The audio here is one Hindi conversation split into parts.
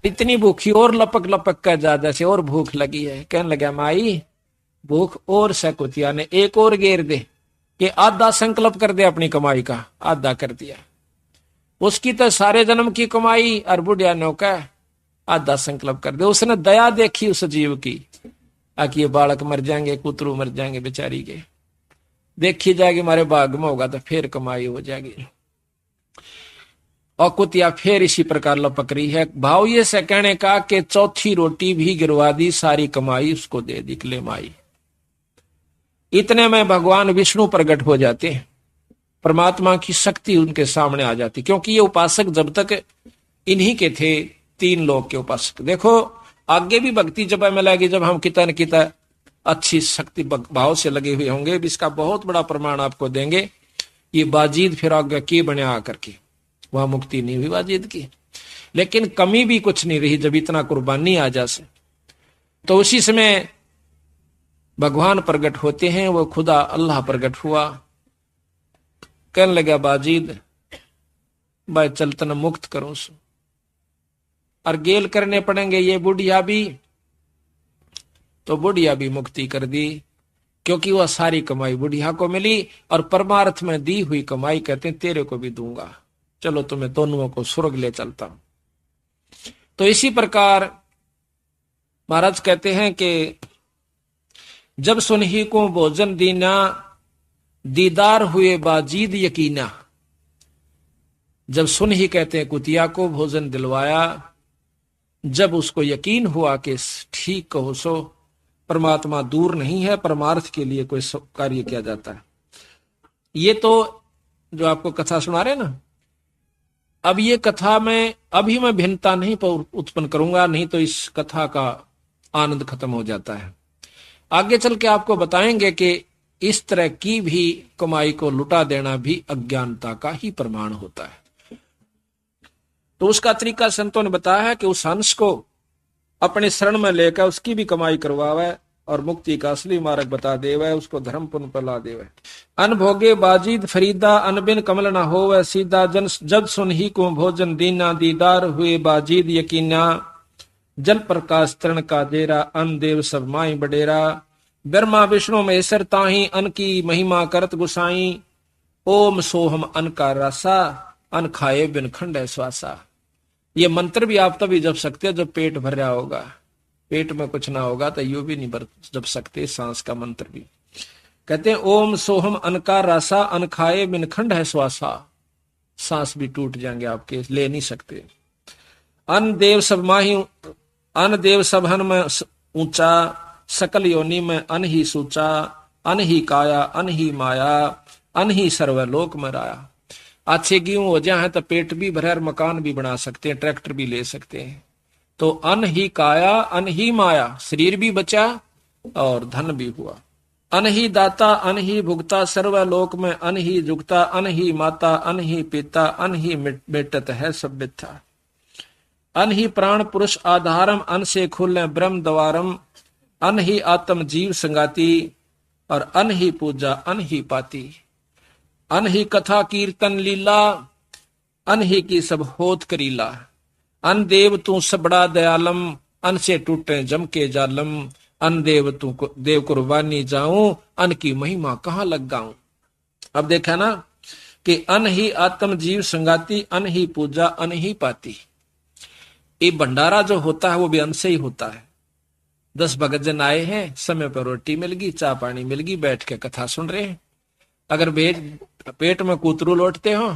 इतनी भूखी और लपक लपक कर जा, जैसे और भूख लगी है। कहने लगा माई भूख और से कुतिया ने एक और घेर दे कि आधा संकल्प कर दे अपनी कमाई का। आधा कर दिया, उसकी तो सारे जन्म की कमाई और बुढ़िया ने कहा आधा संकल्प कर दे। उसने दया देखी उस जीव की, आकि ये बालक मर जाएंगे, कुतरू मर जाएंगे बेचारी के, देखी जाएगी हमारे भाग में होगा तो फिर कमाई हो जाएगी। और कुतिया फिर इसी प्रकार लपक रही है। भाव ये से कहने का कि चौथी रोटी भी गिरवा दी, सारी कमाई उसको दे दी ले माई। इतने में भगवान विष्णु प्रकट हो जाते हैं, परमात्मा की शक्ति उनके सामने आ जाती, क्योंकि ये उपासक जब तक इन्हीं के थे, 3 लोग के उपासक। देखो आगे भी भक्ति जब हमें लगी, जब हम कितना न कितना अच्छी शक्ति भाव से लगे हुए होंगे, इसका बहुत बड़ा प्रमाण आपको देंगे। ये बाजीद फिर आगे की बने आकर के, वहां मुक्ति नहीं हुई बाजीद की, लेकिन कमी भी कुछ नहीं रही जब इतना कुर्बानी आ जासे। तो उसी समय भगवान प्रकट होते हैं, वो खुदा अल्लाह प्रकट हुआ। कहने लगा बाजीद भाई चल तना मुक्त करूं सु, और गेल करने पड़ेंगे ये बुढ़िया भी। तो बुढ़िया भी मुक्ति कर दी, क्योंकि वह सारी कमाई बुढ़िया को मिली, और परमार्थ में दी हुई कमाई कहते हैं तेरे को भी दूंगा, चलो तुम्हें दोनों को स्वर्ग ले चलता हूं। तो इसी प्रकार महाराज कहते हैं कि जब सुनही को भोजन दीना, दीदार हुए बाजीद यकीना। जब सुनही कहते हैं कुतिया को भोजन दिलवाया, जब उसको यकीन हुआ कि ठीक कहो सो परमात्मा दूर नहीं है, परमार्थ के लिए कोई कार्य किया जाता है। ये तो जो आपको कथा सुना रहे ना, अब ये कथा में अभी मैं भिन्नता नहीं उत्पन्न करूंगा, नहीं तो इस कथा का आनंद खत्म हो जाता है। आगे चल के आपको बताएंगे कि इस तरह की भी कमाई को लुटा देना भी अज्ञानता का ही प्रमाण होता है। तो उसका तरीका संतों ने बताया है कि उस हंस को अपने शरण में लेकर उसकी भी कमाई करवावे और मुक्ति का असली मार्ग बता देवे, उसको धर्म पुण्य पर ला देवे। अनभोगे बाजीद फरीदा, अनबिन कमल न होवे सीधा, जन जब सुनही को भोजन दीना, दीदार हुए बाजीद यकीना। जल प्रकाश तरण का देरा, अन देव सब माई बडेरा। ब्रह्मा विष्णु महेश्वर ताही, अन की महिमा करत गुसाई। ओम सोहम अन का रासा, अन खाए बिन खंड श्वासा। ये मंत्र भी आप तभी जप सकते हैं जब पेट भर रहा होगा, पेट में कुछ ना होगा तो यू भी नहीं जप सकते। सांस का मंत्र भी कहते हैं ओम सोहम अन का रासा, अन खाए बिन खंड है श्वासा। सांस भी टूट जाएंगे आपके, ले नहीं सकते। अन देव सब माही, अन देव सब हन में ऊंचा, सकल योनि में अन ही सूचा। अन ही काया अन ही माया, अन ही सर्वलोक में राया। अच्छे गेहूं हो जाए तो पेट भी भरे और मकान भी बना सकते हैं, ट्रैक्टर भी ले सकते हैं। तो अन ही काया अन ही माया, शरीर भी बचा और धन भी हुआ। अन ही दाता अन ही भुगता, सर्वलोक में अन ही जुगता। अन ही माता अन ही पिता, अन ही मिटत है सब मिथ्या। अन ही प्राण पुरुष आधारम, अन से खुले ब्रह्म द्वारम। अन ही आत्म जीव संगाती, और अन ही पूजा अन ही पाती। अन ही कथा कीर्तन लीला, अन ही की सब होत करीला। अन देव तू सबड़ा दयालम, अन से टूटे जम के जालम। अन देव तू देव कुर्बानी जाऊं, अन की महिमा कहाँ लग गाऊं। अब देखा ना कि अन ही आत्म जीव संगाती, अन ही पूजा अन ही पाती। ये भंडारा जो होता है वो भी अन्न से ही होता है। 10 भगत जन आए हैं, समय पर रोटी मिल गई, चाय पानी मिल गई, बैठ के कथा सुन रहे हैं। अगर पेट में कूतरू लौटते हो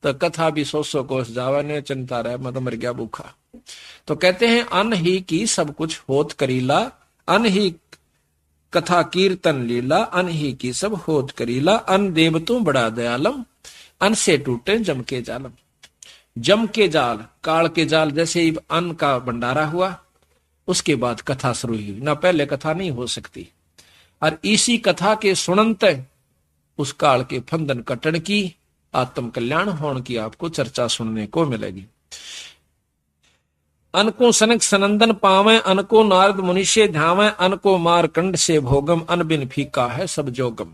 तो कथा भी 100 कोस जावा ने चिंता रहे, मैं तो मर गया भूखा। तो कहते हैं अन्न ही की सब कुछ होत करीला, अन्न ही कथा कीर्तन लीला। अन्न ही की सब होत करीला, अन्न देव तू बड़ा दयालम। अन्न से टूटे जम के जालम। जम के जाल, काल के जाल, जैसे ही अन्न का भंडारा हुआ उसके बाद कथा शुरू हुई, ना पहले कथा नहीं हो सकती। और इसी कथा के सुनंत उस काल के फंदन कटन की, आत्म कल्याण होने की आपको चर्चा सुनने को मिलेगी। अनको सनक सनंदन पावे, अनको नारद मुनिषे ध्यावे। अनको मारकंड से भोगम, अन बिन फीका है सब जोगम।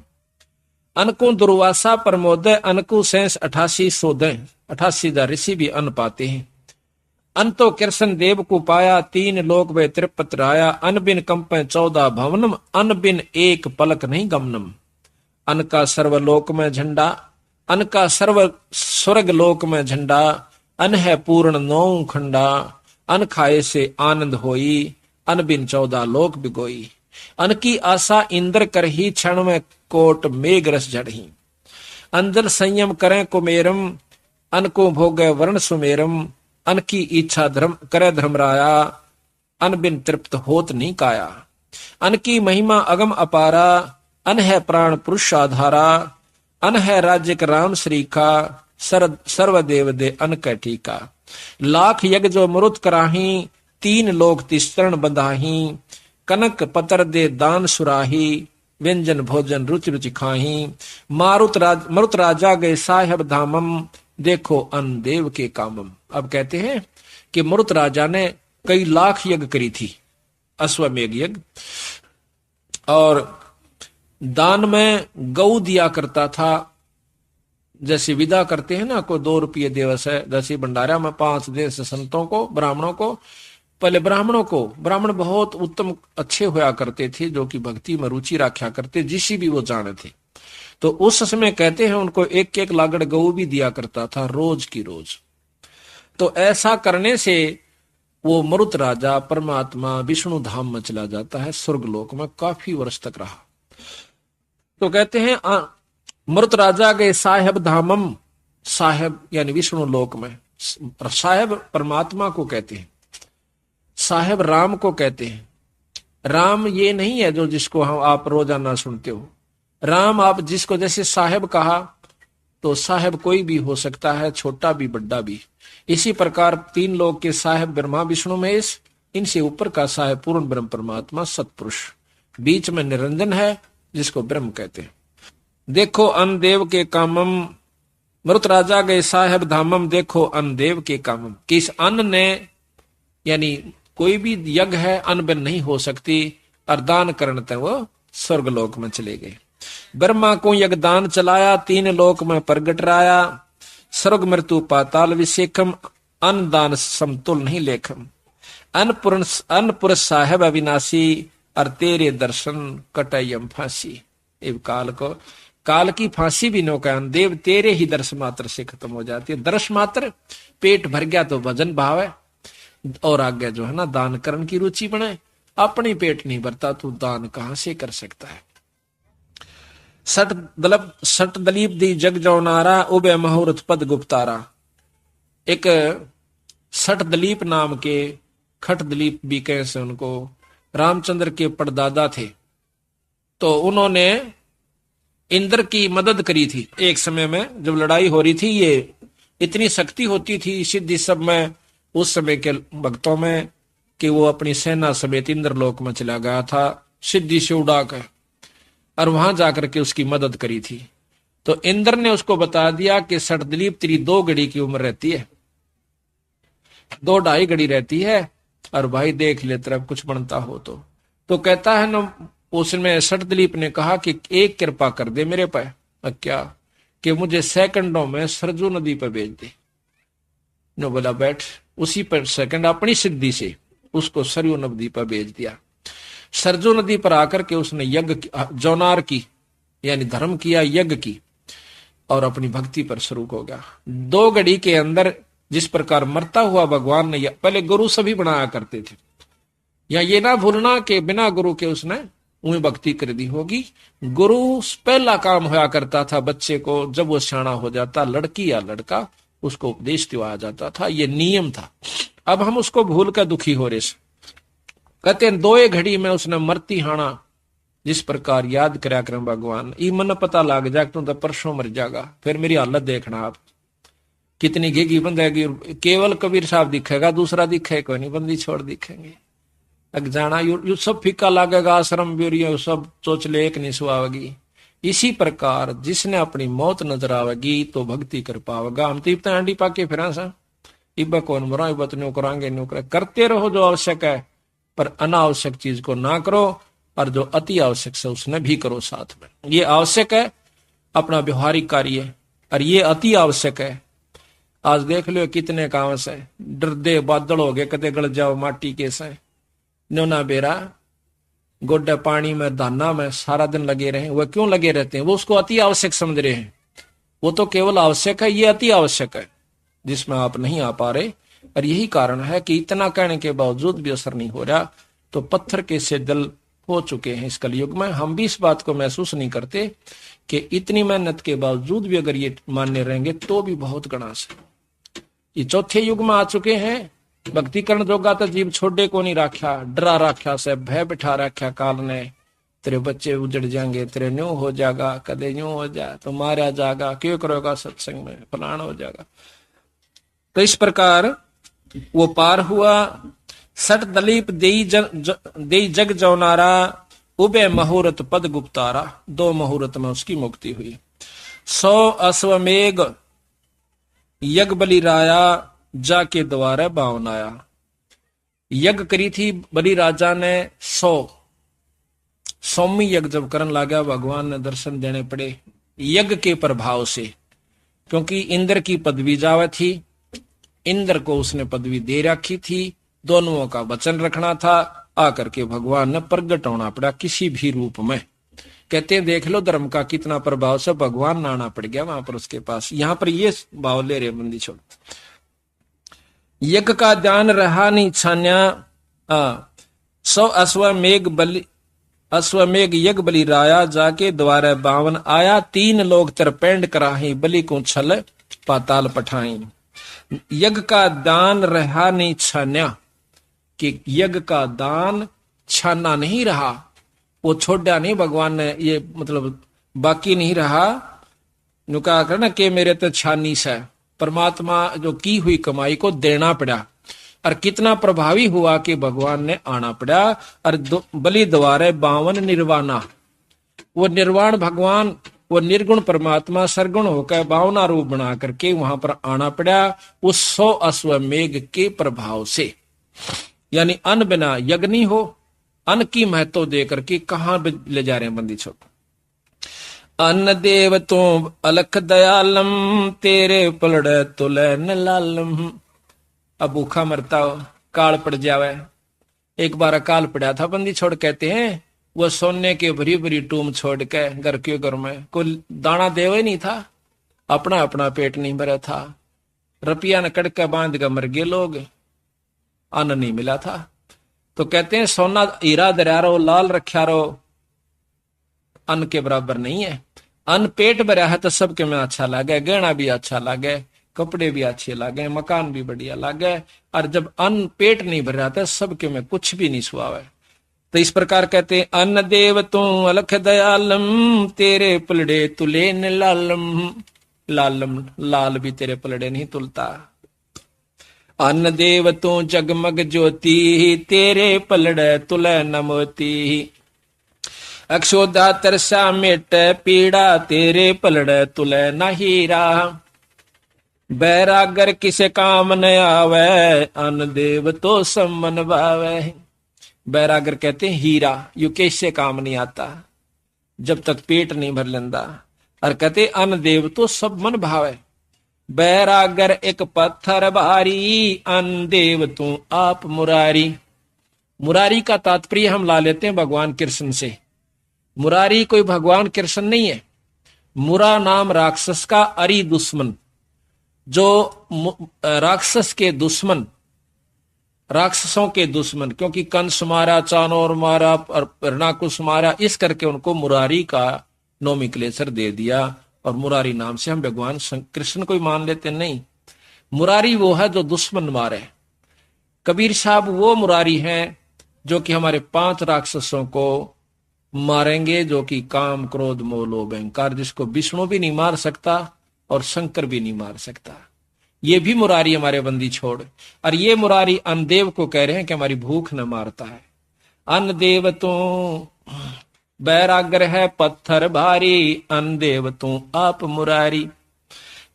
अनको दुर्वासा प्रमोदय, अनको सेंस 88 सोदय। 88 ऋषि भी अन्न पाते हैं। अंतो कृष्ण देव को पाया, तीन लोक वे त्रिपत राया। अन बिन कंपे 14 भवनम, अन बिन एक पलक नहीं गमनम। अन का सर्वलोक में झंडा, अन का सर्व स्वर्ग लोक में झंडा। अन है पूर्ण 9 खंडा, अन खाए से आनंद होई। अन बिन 14 लोक बिगोई। अन की आशा इंद्र करही, क्षण में कोट मेघ रस झड़ही। अंजल संयम करें कुमेरम, अन को भोगे वर्ण सुमेरम। अन की इच्छा धर्म करे धर्मराया, अन बिन तृप्त होत नहीं काया। अन की महिमा अगम अपारा, अन है प्राण पुरुष आधारा। अन है राज्य राम श्री का, सर्वदेव दे अन कै टीका। लाख यज्ञ जो मरुत कराही, 3 लोक तिस्तरण बंधाही। कनक पतर दे दान सुराही, व्यंजन भोजन रुचि रुचि खाही। मरुत राजा गए साहेब धामम, देखो अन देव के कामम। अब कहते हैं कि मरुत राजा ने कई लाख यज्ञ करी थी, अश्वमेघ यज्ञ, और दान में गऊ दिया करता था। जैसे विदा करते हैं ना, कोई 2 रुपये दिवस है, जैसे भंडारा में 5 देश संतों को, ब्राह्मणों को। पहले ब्राह्मण बहुत उत्तम अच्छे होया करते थे, जो कि भक्ति में रुचि रखा करते, जिसी भी वो जाने थे। तो उस समय कहते हैं उनको 1-1 लागड़ गऊ भी दिया करता था, रोज की रोज। तो ऐसा करने से वो मरुत राजा परमात्मा विष्णु धाम में चला जाता है, स्वर्गलोक में काफी वर्ष तक रहा। तो कहते हैं मरुत राजा गए साहेब धामम, साहेब यानी विष्णु लोक में। साहेब परमात्मा को कहते हैं, साहेब राम को कहते हैं। राम ये नहीं है जो जिसको हम आप रोजाना सुनते हो। राम आप जिसको जैसे साहेब कहा, तो साहेब कोई भी हो सकता है, छोटा भी बड़ा भी। इसी प्रकार 3 लोक के साहेब ब्रह्मा विष्णु महेश, इनसे ऊपर का साहेब पूर्ण ब्रह्म परमात्मा सतपुरुष, बीच में निरंजन है जिसको ब्रह्म कहते हैं। देखो अन देव के कामम, मरुत राजा गए साहेब धामम, देखो अन देव के कामम। किस अन्न ने, यानी कोई भी यज्ञ है अन्न बिन नहीं हो सकती, और दान करने तक वो स्वर्गलोक में चले गए। ब्रह्मा को यज्ञदान चलाया, 3 लोक में प्रगट राया। स्वर्ग मृत्यु पाताल विशेखम, अन्न दान समतुल नहीं लेखम। अन्न साहेब अविनाशी, और तेरे दर्शन कटयम फांसी। काल की फांसी भी नौकायन देव, तेरे ही दर्श मात्र से खत्म हो जाती है। दर्श मात्र, पेट भर गया तो भजन भाव है, और आगे जो है ना दान करने की रुचि बने। अपनी पेट नहीं भरता तो दान कहां से कर सकता है। सट दलीप दी जग जो नारा, उबे मुहूर्त पद गुप्तारा। एक सट दलीप नाम के, खट दलीप भी कैसे उनको, रामचंद्र के परदादा थे। तो उन्होंने इंद्र की मदद करी थी एक समय में, जब लड़ाई हो रही थी। ये इतनी शक्ति होती थी सिद्धि सब में उस समय के भक्तों में, कि वो अपनी सेना समेत इंद्रलोक में चला गया था सिद्धि से उड़ाकर, और वहां जाकर के उसकी मदद करी थी। तो इंद्र ने उसको बता दिया कि सटदलीप तेरी 2 घड़ी की उम्र रहती है, 2-2.5 घड़ी रहती है, और भाई देख ले तरफ कुछ बनता हो तो कहता है ना, उसमें सटदलीप ने कहा कि एक कृपा कर दे मेरे पे। क्या? कि मुझे सेकंडों में सरजू नदी पर भेज दे। नो बोला बैठ। उसी पर सेकंड अपनी सिद्धि से उसको सरयू नदी पर भेज दिया। सरजू नदी पर आकर के उसने यज्ञ जौनार की, यानी धर्म किया, यज्ञ की, और अपनी भक्ति पर शुरू हो गया। 2 घड़ी के अंदर जिस प्रकार मरता हुआ भगवान ने, पहले गुरु सभी बनाया करते थे, या ये ना भूलना कि बिना गुरु के उसने उन्हें भक्ति कर दी होगी। गुरु पहला काम होया करता था बच्चे को, जब वो सियाना हो जाता, लड़की या लड़का, उसको उपदेश दिया जाता था, ये नियम था। अब हम उसको भूल कर दुखी हो रहे। कहते हैं 2 घड़ी में उसने मरती हाना, जिस प्रकार याद करया करें भगवान, ई मन पता लग जाए तू तो परसों मर जाएगा, फिर मेरी हालत देखना आप कितनी घेगी बंदेगी। केवल कबीर साहब दिखेगा, दूसरा दिखे कोई नहीं, बंदी छोड़ दिखेंगे। अग जाना यू सब फीका लागेगा, आश्रम ब्यूरियो सब चोचले एक नहीं सुहावेगी। इसी प्रकार जिसने अपनी मौत नजर आवेगी तो भक्ति कर पावेगा। हम तो इतना अंडी पाके फिर सा इब्बा कौन मरा, इब्बा तो न्यू करांगे, न्यू करें। करते रहो जो आवश्यक है, पर अनावश्यक चीज को ना करो, और जो अति आवश्यक है उसने भी करो साथ में। ये आवश्यक है अपना व्यवहारिक कार्य, और ये अति आवश्यक है आज देख लो कितने गांव से डरदे बादल हो गए, कदे गल जाओ माटी के से नोना बेरा गोड्डा पानी में दाना में सारा दिन लगे रहे। वह क्यों लगे रहते हैं? वो उसको अति आवश्यक समझ रहे हैं। वो तो केवल आवश्यक है, ये अति आवश्यक है जिसमें आप नहीं आ पा रहे। और यही कारण है कि इतना कहने के बावजूद भी असर नहीं हो रहा। तो पत्थर के से दिल हो चुके हैं इस कलयुग में। हम भी इस बात को महसूस नहीं करते कि इतनी मेहनत के बावजूद भी अगर ये मान्य रहेंगे तो भी बहुत गणास है। ये चौथे युग में आ चुके हैं। भक्ति करण जोगा तो जीव छोड़े को नहीं राख्या, डरा राख्या से भय बिठा राख्या काल ने। तेरे बच्चे उजड़ जाएंगे, तेरे न्यू हो जाएगा, कदे न्यू हो जाए तो मारा जाएगा, क्यों करोगा सत्संग में, फलाना हो जाएगा। तो इस प्रकार वो पार हुआ। सट दलीप देई जग जौनारा, उबे मुहूर्त पद गुप्तारा। 2 मुहूर्त में उसकी मुक्ति हुई। 100 अश्वमेघ यज्ञ बलि राया, जाके द्वारे बावन आया। यज्ञ करी थी बलि राजा ने 100वीं यज्ञ जब करन लगा, भगवान ने दर्शन देने पड़े यज्ञ के प्रभाव से। क्योंकि इंद्र की पदवी जावे थी, इंद्र को उसने पदवी दे रखी थी, दोनों का वचन रखना था। आकर के भगवान ने प्रगट होना पड़ा किसी भी रूप में। कहते हैं देख लो धर्म का कितना प्रभाव से भगवान नाना पड़ गया वहां पर उसके पास। यहां पर ये भाव ले रहे बंदी छोड़। यज्ञ का ध्यान रहा नहीं छान्या, 100 अश्वमेघ यज्ञ बलि राया, जाके द्वारे 52 आया। 3 लोग तरपेंड कराही, बलि को छल पाताल पठाई। यज्ञ का दान रहा नहीं छान्या, कि यज्ञ का दान छाना नहीं रहा, वो छोड़ा नहीं भगवान ने, ये मतलब बाकी नहीं रहा। नुका करना कि मेरे तो छानी से परमात्मा जो की हुई कमाई को देना पड़ा। और कितना प्रभावी हुआ कि भगवान ने आना पड़ा। और बलि द्वारे 52 निर्वाणा, वो निर्वाण भगवान, वो निर्गुण परमात्मा सरगुण होकर 52 रूप बना करके वहां पर आना पड़ा उस 100 अश्वमेघ के प्रभाव से। यानी अन्न बिना यज्ञ नहीं हो। अन्न की महत्व दे करके कहां ले जा रहे हैं बंदी छोड़। अन्न देव तो अलख दयालम, तेरे पलड़े तुले न लालम। अब भूखा मरता हो, काल पड़ जावे। एक बार अकाल पड़ा था बंदी छोड़, कहते हैं वो सोने के भरी भरी टूम छोड़ के घर के घर में कोई दाना देवे नहीं था, अपना अपना पेट नहीं भरा था। रुपया न कड़का बांध कर मर गए लोग, अन्न नहीं मिला था। तो कहते हैं सोना हीरा दरिया रहो, लाल रखा रहो, अन्न के बराबर नहीं है। अन्न पेट भरा है तो सबके में अच्छा लगे, गहना भी अच्छा लगे, कपड़े भी अच्छे लगे, मकान भी बढ़िया लगे। और जब अन्न पेट नहीं भर रहा था सबके में कुछ भी नहीं सुहावे। तो इस प्रकार कहते हैं अन्न देव तू अलख दयालम, तेरे पलड़े तुले न लालम। लालम लाल भी तेरे पलड़े नहीं तुलता। अन्न देव तू जगमग ज्योति, तेरे पलड़े तुले न मोती। अक्षोदा तरसा मेट पीड़ा, तेरे पलड़े तुले न हीरा। बैरागर किसे काम न आवे, अन्न देव तो सम्मन भावे। बैरागर कहते हैं हीरा, यू कैसे काम नहीं आता जब तक पेट नहीं भर लेंदा। और कहते अन्न देव तो सब मन भावे। बैरागर एक पत्थर भारी, अन्न देव तू आप मुरारी। मुरारी का तात्पर्य हम ला लेते हैं भगवान कृष्ण से। मुरारी कोई भगवान कृष्ण नहीं है। मुरा नाम राक्षस का अरि दुश्मन, जो राक्षस के दुश्मन, राक्षसों के दुश्मन, क्योंकि कंस मारा, चाणोर मारा और हिरणाकुश मारा, इस करके उनको मुरारी का नोमिक्लेचर दे दिया। और मुरारी नाम से हम भगवान कृष्ण को ही मान लेते नहीं। मुरारी वो है जो दुश्मन मारे। कबीर साहब वो मुरारी हैं जो कि हमारे 5 राक्षसों को मारेंगे, जो कि काम क्रोध मोह लोभ अहंकार, जिसको विष्णु भी नहीं मार सकता और शंकर भी नहीं मार सकता। ये भी मुरारी हमारे बंदी छोड़। और ये मुरारी अन्नदेव को कह रहे हैं कि हमारी भूख न मारता है। अन्नदेव तू बैरागर है पत्थर भारी, अन्नदेव तू आप मुरारी।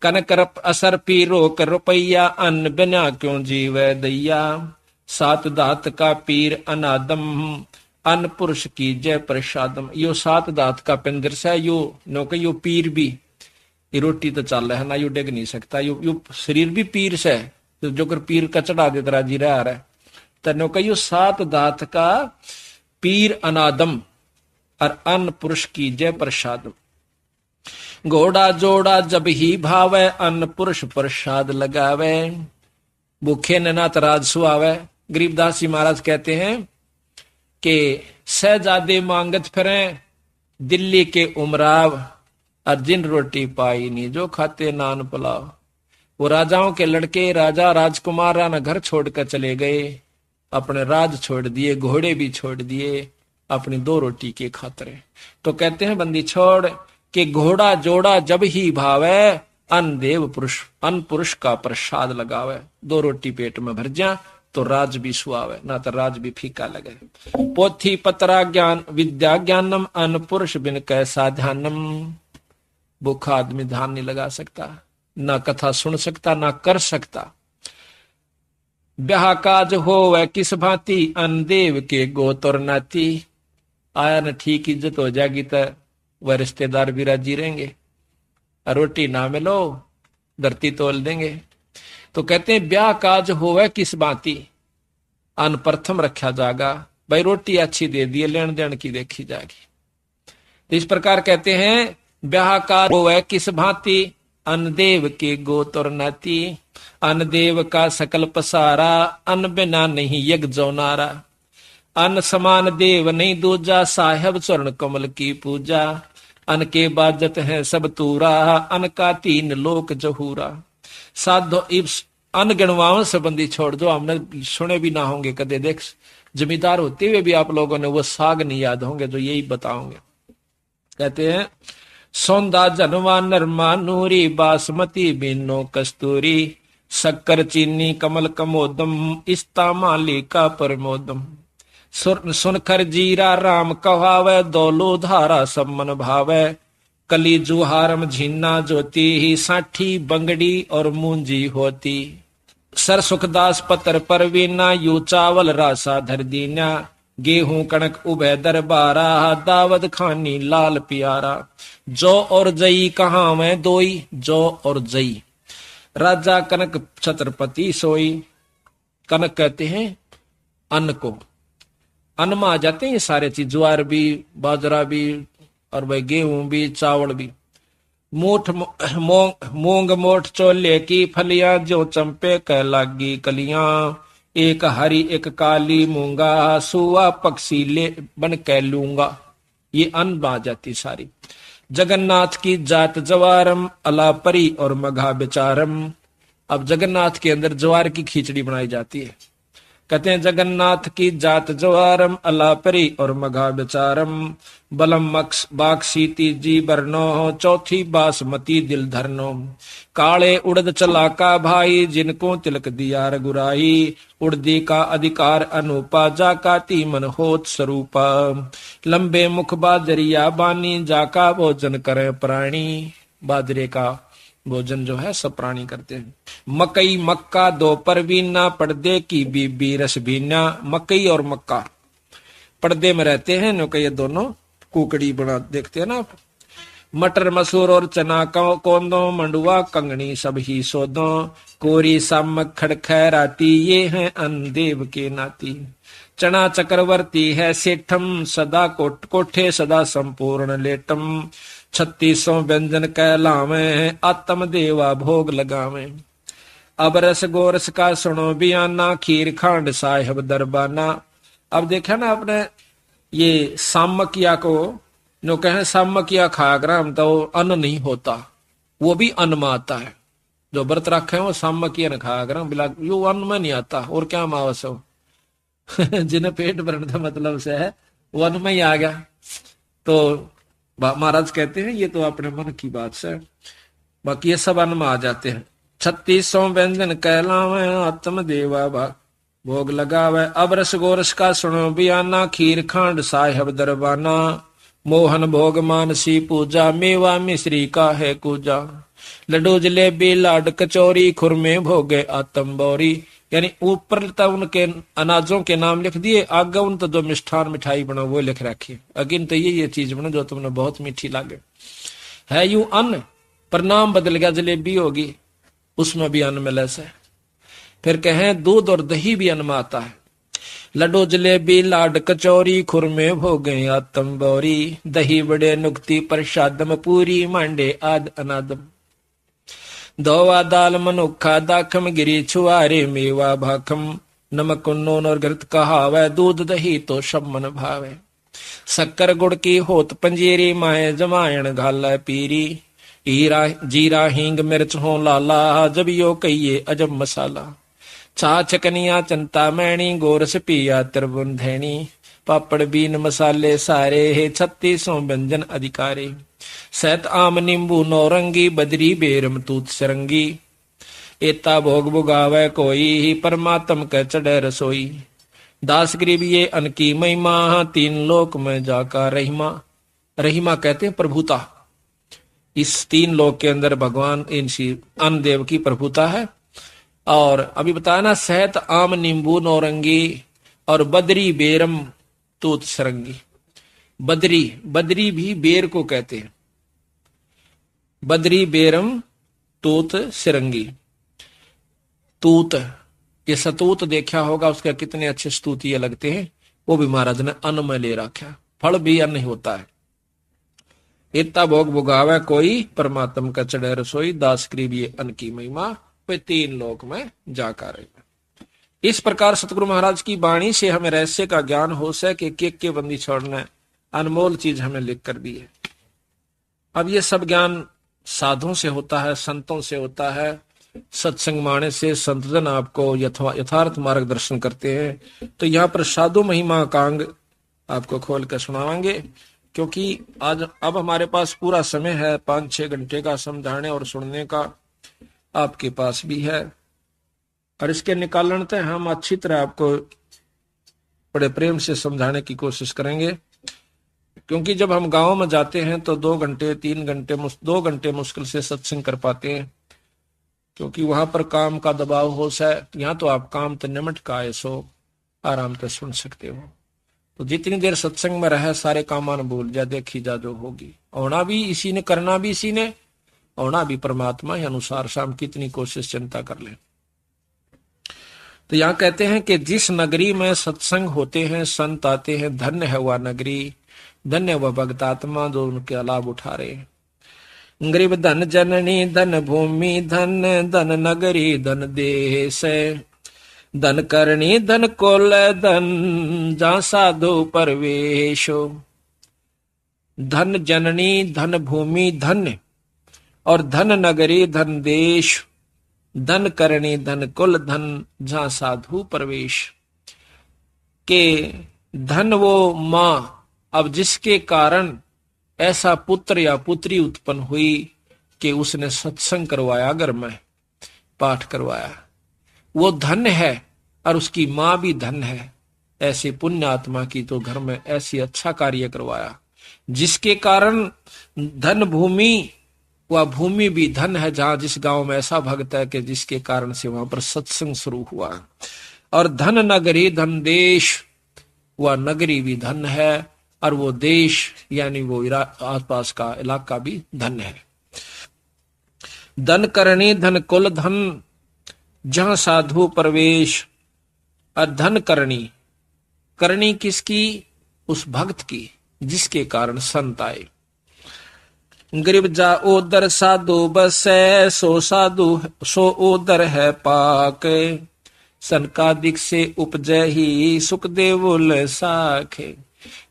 कनक असर पी रोक रुपैया, अन्न बिना क्यों जीवे दैया। 7 दात का पीर अनादम, अन्न पुरुष की जय प्रसादम। यो 7 दात का पिंदर से यो नो के यो पीर भी, ये रोटी तो चल रहा है ना, यू डिग नहीं सकता, यू शरीर भी पीर से है, तो जो कर पीर का चढ़ा दे तरा जी रहा है। तनो कहियो सात दात का पीर अनादम, और अन्न पुरुष की जय प्रसाद। घोड़ा जोड़ा जब ही भावे, अन्न पुरुष प्रसाद लगावे। भूखे ने नाथ राज सुआवे। गरीबदास जी महाराज कहते हैं कि शहजादे मांगत फिरे दिल्ली के उमराव, और जिन रोटी पाई नहीं जो खाते नान पुलाव। वो राजाओं के लड़के राजा राजकुमार ना घर छोड़कर चले गए, अपने राज छोड़ दिए, घोड़े भी छोड़ दिए अपनी 2 रोटी के खातिर। तो कहते हैं बंदी छोड़ कि घोड़ा जोड़ा जब ही भावे, अन्न देव पुरुष अन्न पुरुष का प्रसाद लगावे। 2 रोटी पेट में भर जा तो राज भी सुआवे, ना तो राज भी फीका लगे। पोथी पत्रा ज्ञान विद्या ज्ञानम, अन्न पुरुष बिन कैसा ध्यानम। भूखा आदमी ध्यान नहीं लगा सकता, ना कथा सुन सकता, ना कर सकता। ब्याह काज हो वह किस भांति, अन्न देव के गोतर नाती। आया न ठीक इज्जत हो जाएगी तो वह रिश्तेदार भी राजी रहेंगे, रोटी ना मिलो धरती तोल देंगे। तो कहते हैं ब्याह काज होवे किस बाती, अन्न प्रथम रखा जागा। भाई रोटी अच्छी दे दी, लेन देन की देखी जाएगी। तो इस प्रकार कहते हैं ब्याह काज होवे किस भांति, अन्न देव के गोतर नाती। अन्न देव का सकल पसारा, अन्न बिना नहीं यज्ञ जौनारा। अन्न समान देव नहीं दूजा, साहेब चरण कमल की पूजा। अन्न के बाजत है सब तूरा, अन्न का 3 लोक जहूरा। साधो अन्न गणवाओं संबंधी छोड़ दो, हमने सुने भी ना होंगे कदे। देख जमींदार होते हुए भी आप लोगों ने वो साग नहीं याद होंगे जो यही बताओगे। कहते हैं सौंदा जनवा नरमा नूरी, बासमती बीनो कस्तूरी। शक्कर चीनी कमल कमोदम, इस्ता माली का परमोदम। सुनकर जीरा राम कहावे, दौलो धारा सब मन भावे। कली जुहारम झीना ज्योति, ही साठी बंगड़ी और मूंजी होती। सर सुखदास पतर परवीना, यू चावल रासा धर दीना। गेहूं कणक उभय दरबारा, दावत खानी लाल प्यारा। जो और जई कहाँ में दोई, जो और जई राजा कनक छत्रपति सोई। कनक कहते हैं अन्न को, अन्न में आ जाते हैं ये सारे चीज, ज्वार भी, बाजरा भी, और भाई गेहूं भी, चावल भी। मूठ मूंग मोठ चोले की फलियां, जो चंपे कह लागी कलियां। एक हरी एक काली मूंगा, सुआ पक्षी ले बन कह लूंगा। ये अन्न में आ जाती सारी। जगन्नाथ की जात जवारम, अलापरी और मघा बेचारम। अब जगन्नाथ के अंदर ज्वार की खिचड़ी बनाई जाती है। कहते हैं जगन्नाथ की जात जवारम, अलापरी और मघा बेचारम। बलम मक्स बाक्सी तीजी बरनो, चौथी बासमती दिल धरनो। काले उड़द चला का भाई, जिनको तिलक दिया रघुराई। उड़दी का अधिकार अनुपा, जाका तीमन होत स्वरूपा। लंबे मुख बाजरिया बानी, जाका भोजन करे प्राणी। बाजरे का भोजन जो है सब प्राणी करते हैं। मकई मक्का 2 परवीना, पर्दे की बीबी रस बीना। मकई और मक्का पर्दे में रहते हैं, नो ये दोनों कुकड़ी बना देखते हैं ना आप। मटर मसूर और चना कोंदो, मंडुआ कंगनी सब ही सोदो। कोरी सामक खड़खैराती, ये हैं अन्न देव के नाती। चना चक्रवर्ती है सेठम, सदा कोठे सदा संपूर्ण लेटम। 3600 व्यंजन कहलावे, आत्म देवा भोग लगावे। अब रस गोरस का सुनो बियाना, खीर खांड साहिब दरबाना। अब देखा ना आपने ये सामकिया को, जो कहे सामकिया खाग्राम, तो अन्न नहीं होता, वो भी अन्न में आता है। जो व्रत रखे वो सामकिया न खाग्राम, बिला यो अन्न में नहीं आता, और क्या मावस हो। जिन्हें पेट भरने का मतलब से है वो अन्न में ही आ गया। तो महाराज कहते हैं ये तो अपने मन की बात से, बाकी ये सब अन्न में आ जाते हैं। 3600 व्यंजन कहलावे, आत्म देवा भोग लगावे। अब रस गोरस का सुनो बियाना, खीर खांड साहिब दरबाना। मोहन भोग मानसी पूजा, मेवा मिश्री का है कूजा। लड्डू जलेबी लाड कचौरी, खुरमे भोगे आत्म बौरी। यानी ऊपर तो उनके अनाजों के नाम लिख दिए, आगे उन तो जो मिष्ठान मिठाई बना वो लिख रखी। अगिन तो ये चीज बना जो तुमने बहुत मीठी लागे। है यू अन्न पर नाम बदल गया, जलेबी होगी, उसमें भी अन्न में लस है। फिर कहें दूध और दही भी अन्न में आता है। लड्डू जलेबी लाड कचौरी, खुरमे भोगे आतम बौरी, दही बड़े नुक्ति प्रसादम पूरी, मांडे आद अनादम। धोवा दाल मनुखा दाखम गिरी छुआरे, मेवा भाखम नमक नून और घृत कहावै, दूध दही तो सब मन भावे। शक्कर गुड़ की होत पंजीरी, माए जमायण घाला पीरी, हीरा जीरा हींग मिर्च हो लाला, जब यो कहिए अजब मसाला। छाछ कनिया चंता मैणी, गोरस पिया त्रिभुवन धैनी, पापड़ बीन मसाले सारे, हे 3600 व्यंजन अधिकारे। सैत आम नींबू नौरंगी, बदरी बेरम तूत सरंगी, एता भोग भुगावे कोई, परमात्म के चढ़े रसोई। दास गरीब ये अन की महिमा, 3 लोक में जाका रहीमा। रहीमा कहते हैं प्रभुता। इस 3 लोक के अंदर भगवान इनसी अन्न देव की प्रभुता है। और अभी बताया ना, सहत आम नींबू नौरंगी और बदरी बेरम तूत सरंगी। बदरी, बदरी भी बेर को कहते हैं। बदरी बेरम तूत सिरंगी। तूत, ये सतूत देखा होगा, उसका कितने अच्छे स्तुतिये लगते हैं, वो भी महाराज ने अन्न में ले रखा। फल भी अन्न ही होता है। इतना भोग भुगावे कोई, परमात्म का चढ़े रसोई, दास करीब ये अन्न की महिमा, वे 3 लोक में जाकर रहेगा। इस प्रकार सतगुरु महाराज की वाणी से हमें रहस्य का ज्ञान हो सके, के बंदी छोड़ना अनमोल चीज हमें लिख कर दी है। अब ये सब ज्ञान साधुओं से होता है, संतों से होता है, सत्संग माने से संतजन आपको यथार्थ मार्गदर्शन करते हैं। तो यहाँ पर साधु महिमा का अंग आपको खोल कर सुनावांगे, क्योंकि आज अब हमारे पास पूरा समय है, 5-6 घंटे का समझाने और सुनने का आपके पास भी है। और इसके निकालन तक हम अच्छी तरह आपको बड़े प्रेम से समझाने की कोशिश करेंगे। क्योंकि जब हम गांव में जाते हैं तो 2 घंटे 3 घंटे 2 घंटे मुश्किल से सत्संग कर पाते हैं, क्योंकि वहां पर काम का दबाव हो सा। यहाँ तो आप काम तो निमट का है, सो आराम से सुन सकते हो। तो जितनी देर सत्संग में रहे सारे कामान भूल जा, देखी जा जो होगी। होना भी इसी ने, करना भी इसी ने, होना भी परमात्मा के अनुसार। शाम कितनी कोशिश चिंता कर ले। तो यहाँ कहते हैं कि जिस नगरी में सत्संग होते हैं, संत आते हैं, धन्य है वह नगरी, धन्य वह भक्त आत्मा जो उनके लाभ उठा रहे। गरीब धन जननी, धन भूमि, धन धन नगरी, धन देश, धन करणी, धन कोल, धन जा साधु परवेशो। धन जननी, धन भूमि, धन्य, और धन नगरी, धन देश, धन करणी, धन कुल, धन जहां साधु प्रवेश। के धन वो मां, अब जिसके कारण ऐसा पुत्र या पुत्री उत्पन्न हुई कि उसने सत्संग करवाया, घर में पाठ करवाया, वो धन है। और उसकी मां भी धन है। ऐसे पुण्य आत्मा की तो घर में ऐसी अच्छा कार्य करवाया, जिसके कारण धन भूमि, वह भूमि भी धन है। जहां जिस गांव में ऐसा भक्त है कि जिसके कारण से वहां पर सत्संग शुरू हुआ। और धन नगरी, धन देश, वह नगरी भी धन है, और वो देश यानी वो आसपास का इलाका भी धन है। धन करणी, धन कुल, धन जहां साधु प्रवेश। और धन करणी, करणी किसकी? उस भक्त की जिसके कारण संत आए। गरीब जा ओदर साधु बसै, सो साधु सो ओदर है पाक, सनकादिक से उपजै ही सुख देवुल साखे।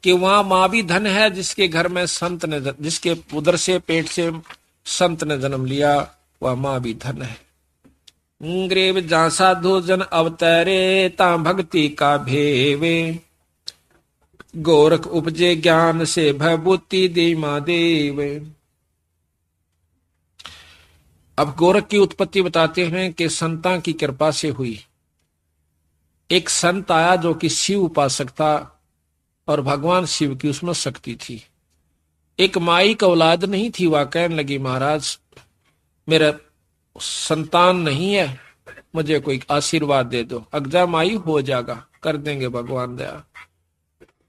कि वहां मां भी धन है, जिसके घर में संत ने, जिसके उदर से पेट से संत ने जन्म लिया, वह मां भी धन है। गरीब जा साधु जन अवतरे, ता भक्ति का भेवे, गोरख उपजे ज्ञान से भयभूति दे महादेव। अब गोरख की उत्पत्ति बताते हैं कि संतां की कृपा से हुई। एक संत आया जो कि शिव उपासक था, और भगवान शिव की उसमें शक्ति थी। एक माई का औलाद नहीं थी, वह कहने लगी महाराज मेरा संतान नहीं है, मुझे कोई आशीर्वाद दे दो। अगजा माई हो जाएगा, कर देंगे भगवान दया।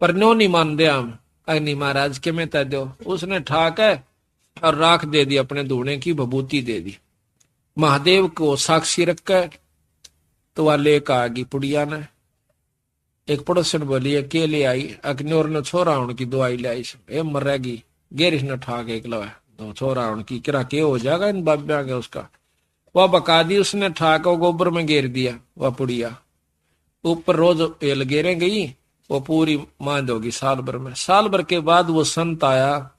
पर नो नहीं मान दिया हम। अग्नि महाराज के में तय दो। उसने ठाक है और राख दे दी, अपने धोने की विभूति दे दी। महादेव को साक्षी रखकर तो वह लेकर आ गई पुड़िया ने। एक पड़ोसन बोली के ले आई, अग्नियोर ने छोरा उनकी दवाई ले आई, मर रहेगी गेरिश ने ठा के लवा तो छोरा उनकी किरा के हो जाएगा इन बाब्या के उसका। वह बका दी उसने, ठा के गोबर में घेर दिया। वह पुड़िया ऊपर रोज एल गेरे गई, वो पूरी मांद होगी साल भर में। साल भर के बाद वो संत आया,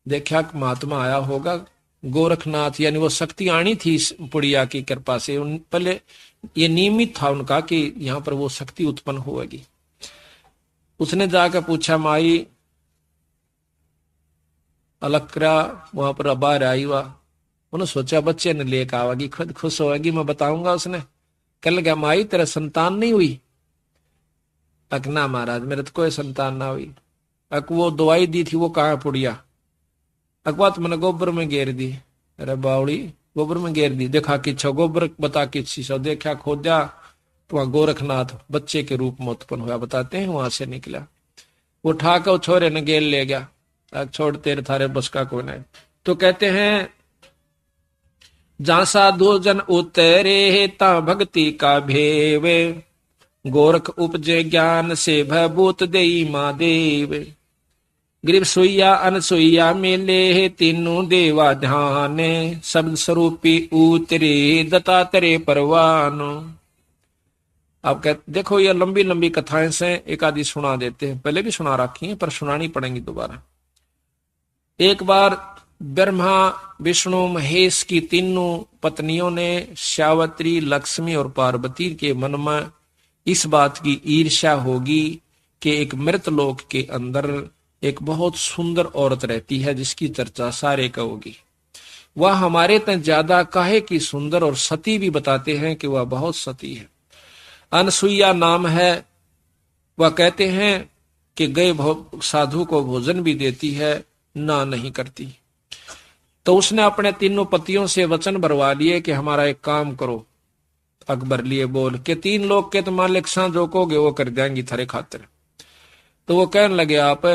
देखा महात्मा आया होगा गोरखनाथ, यानी वो शक्ति आनी थी इस पुड़िया की कृपा से। उन पहले ये नियमित था उनका कि यहाँ पर वो शक्ति उत्पन्न होगी। उसने जाकर पूछा माई अलक्रा वहां पर बाहर आई। हुआ उन्होंने सोचा बच्चे ने लेकर आवेगी, खुद खुश होगी, मैं बताऊंगा। उसने कह लगा माई तेरा संतान नहीं हुई? अकना महाराज मेरे तो कोई संतान ना हुई। अक वो दवाई दी थी वो कहाँ पुड़िया? अकवा तो मैंने गोबर में घेर दी। अरे बावड़ी गोबर में घेर दी, देखा कि छो गोबर बता कि शीशो देखा खोदा तो वहां गोरखनाथ बच्चे के रूप में उत्पन्न हुआ, बताते हैं वहां से निकला। वो उठाकर छोरे ने गेल ले गया, छोड़ तेरे थारे बस का कौन है। तो कहते हैं जहां साधु जन उतरे ता भक्ति का भेवे, गोरख उपजे ज्ञान से भभूत देई महादेव। ग्रीव सोइया अनसोइया मेले तीनों देवा ध्याने, शब्द स्वरूपी उतरे दत्तात्रेय परवानो। आप कहते देखो ये लंबी लंबी कथाएं से एक आदि सुना देते हैं, पहले भी सुना रखी है पर सुनानी पड़ेंगी दोबारा। एक बार ब्रह्मा विष्णु महेश की तीनों पत्नियों ने सावित्री लक्ष्मी और पार्वती के मन में इस बात की ईर्ष्या होगी कि एक मृत लोक के अंदर एक बहुत सुंदर औरत रहती है जिसकी चर्चा सारे का होगी। वह हमारे तक ज्यादा काहे की सुंदर और सती भी बताते हैं कि वह बहुत सती है। अनसुईया नाम है। वह कहते हैं कि गए साधु को भोजन भी देती है, ना नहीं करती। तो उसने अपने तीनों पतियों से वचन भरवा लिए कि हमारा एक काम करो। अकबर लिए बोल के 3 लोग के तो मालिक सा जो कहोगे वो कर देंगी थारे खातिर। तो वो कहने लगे आप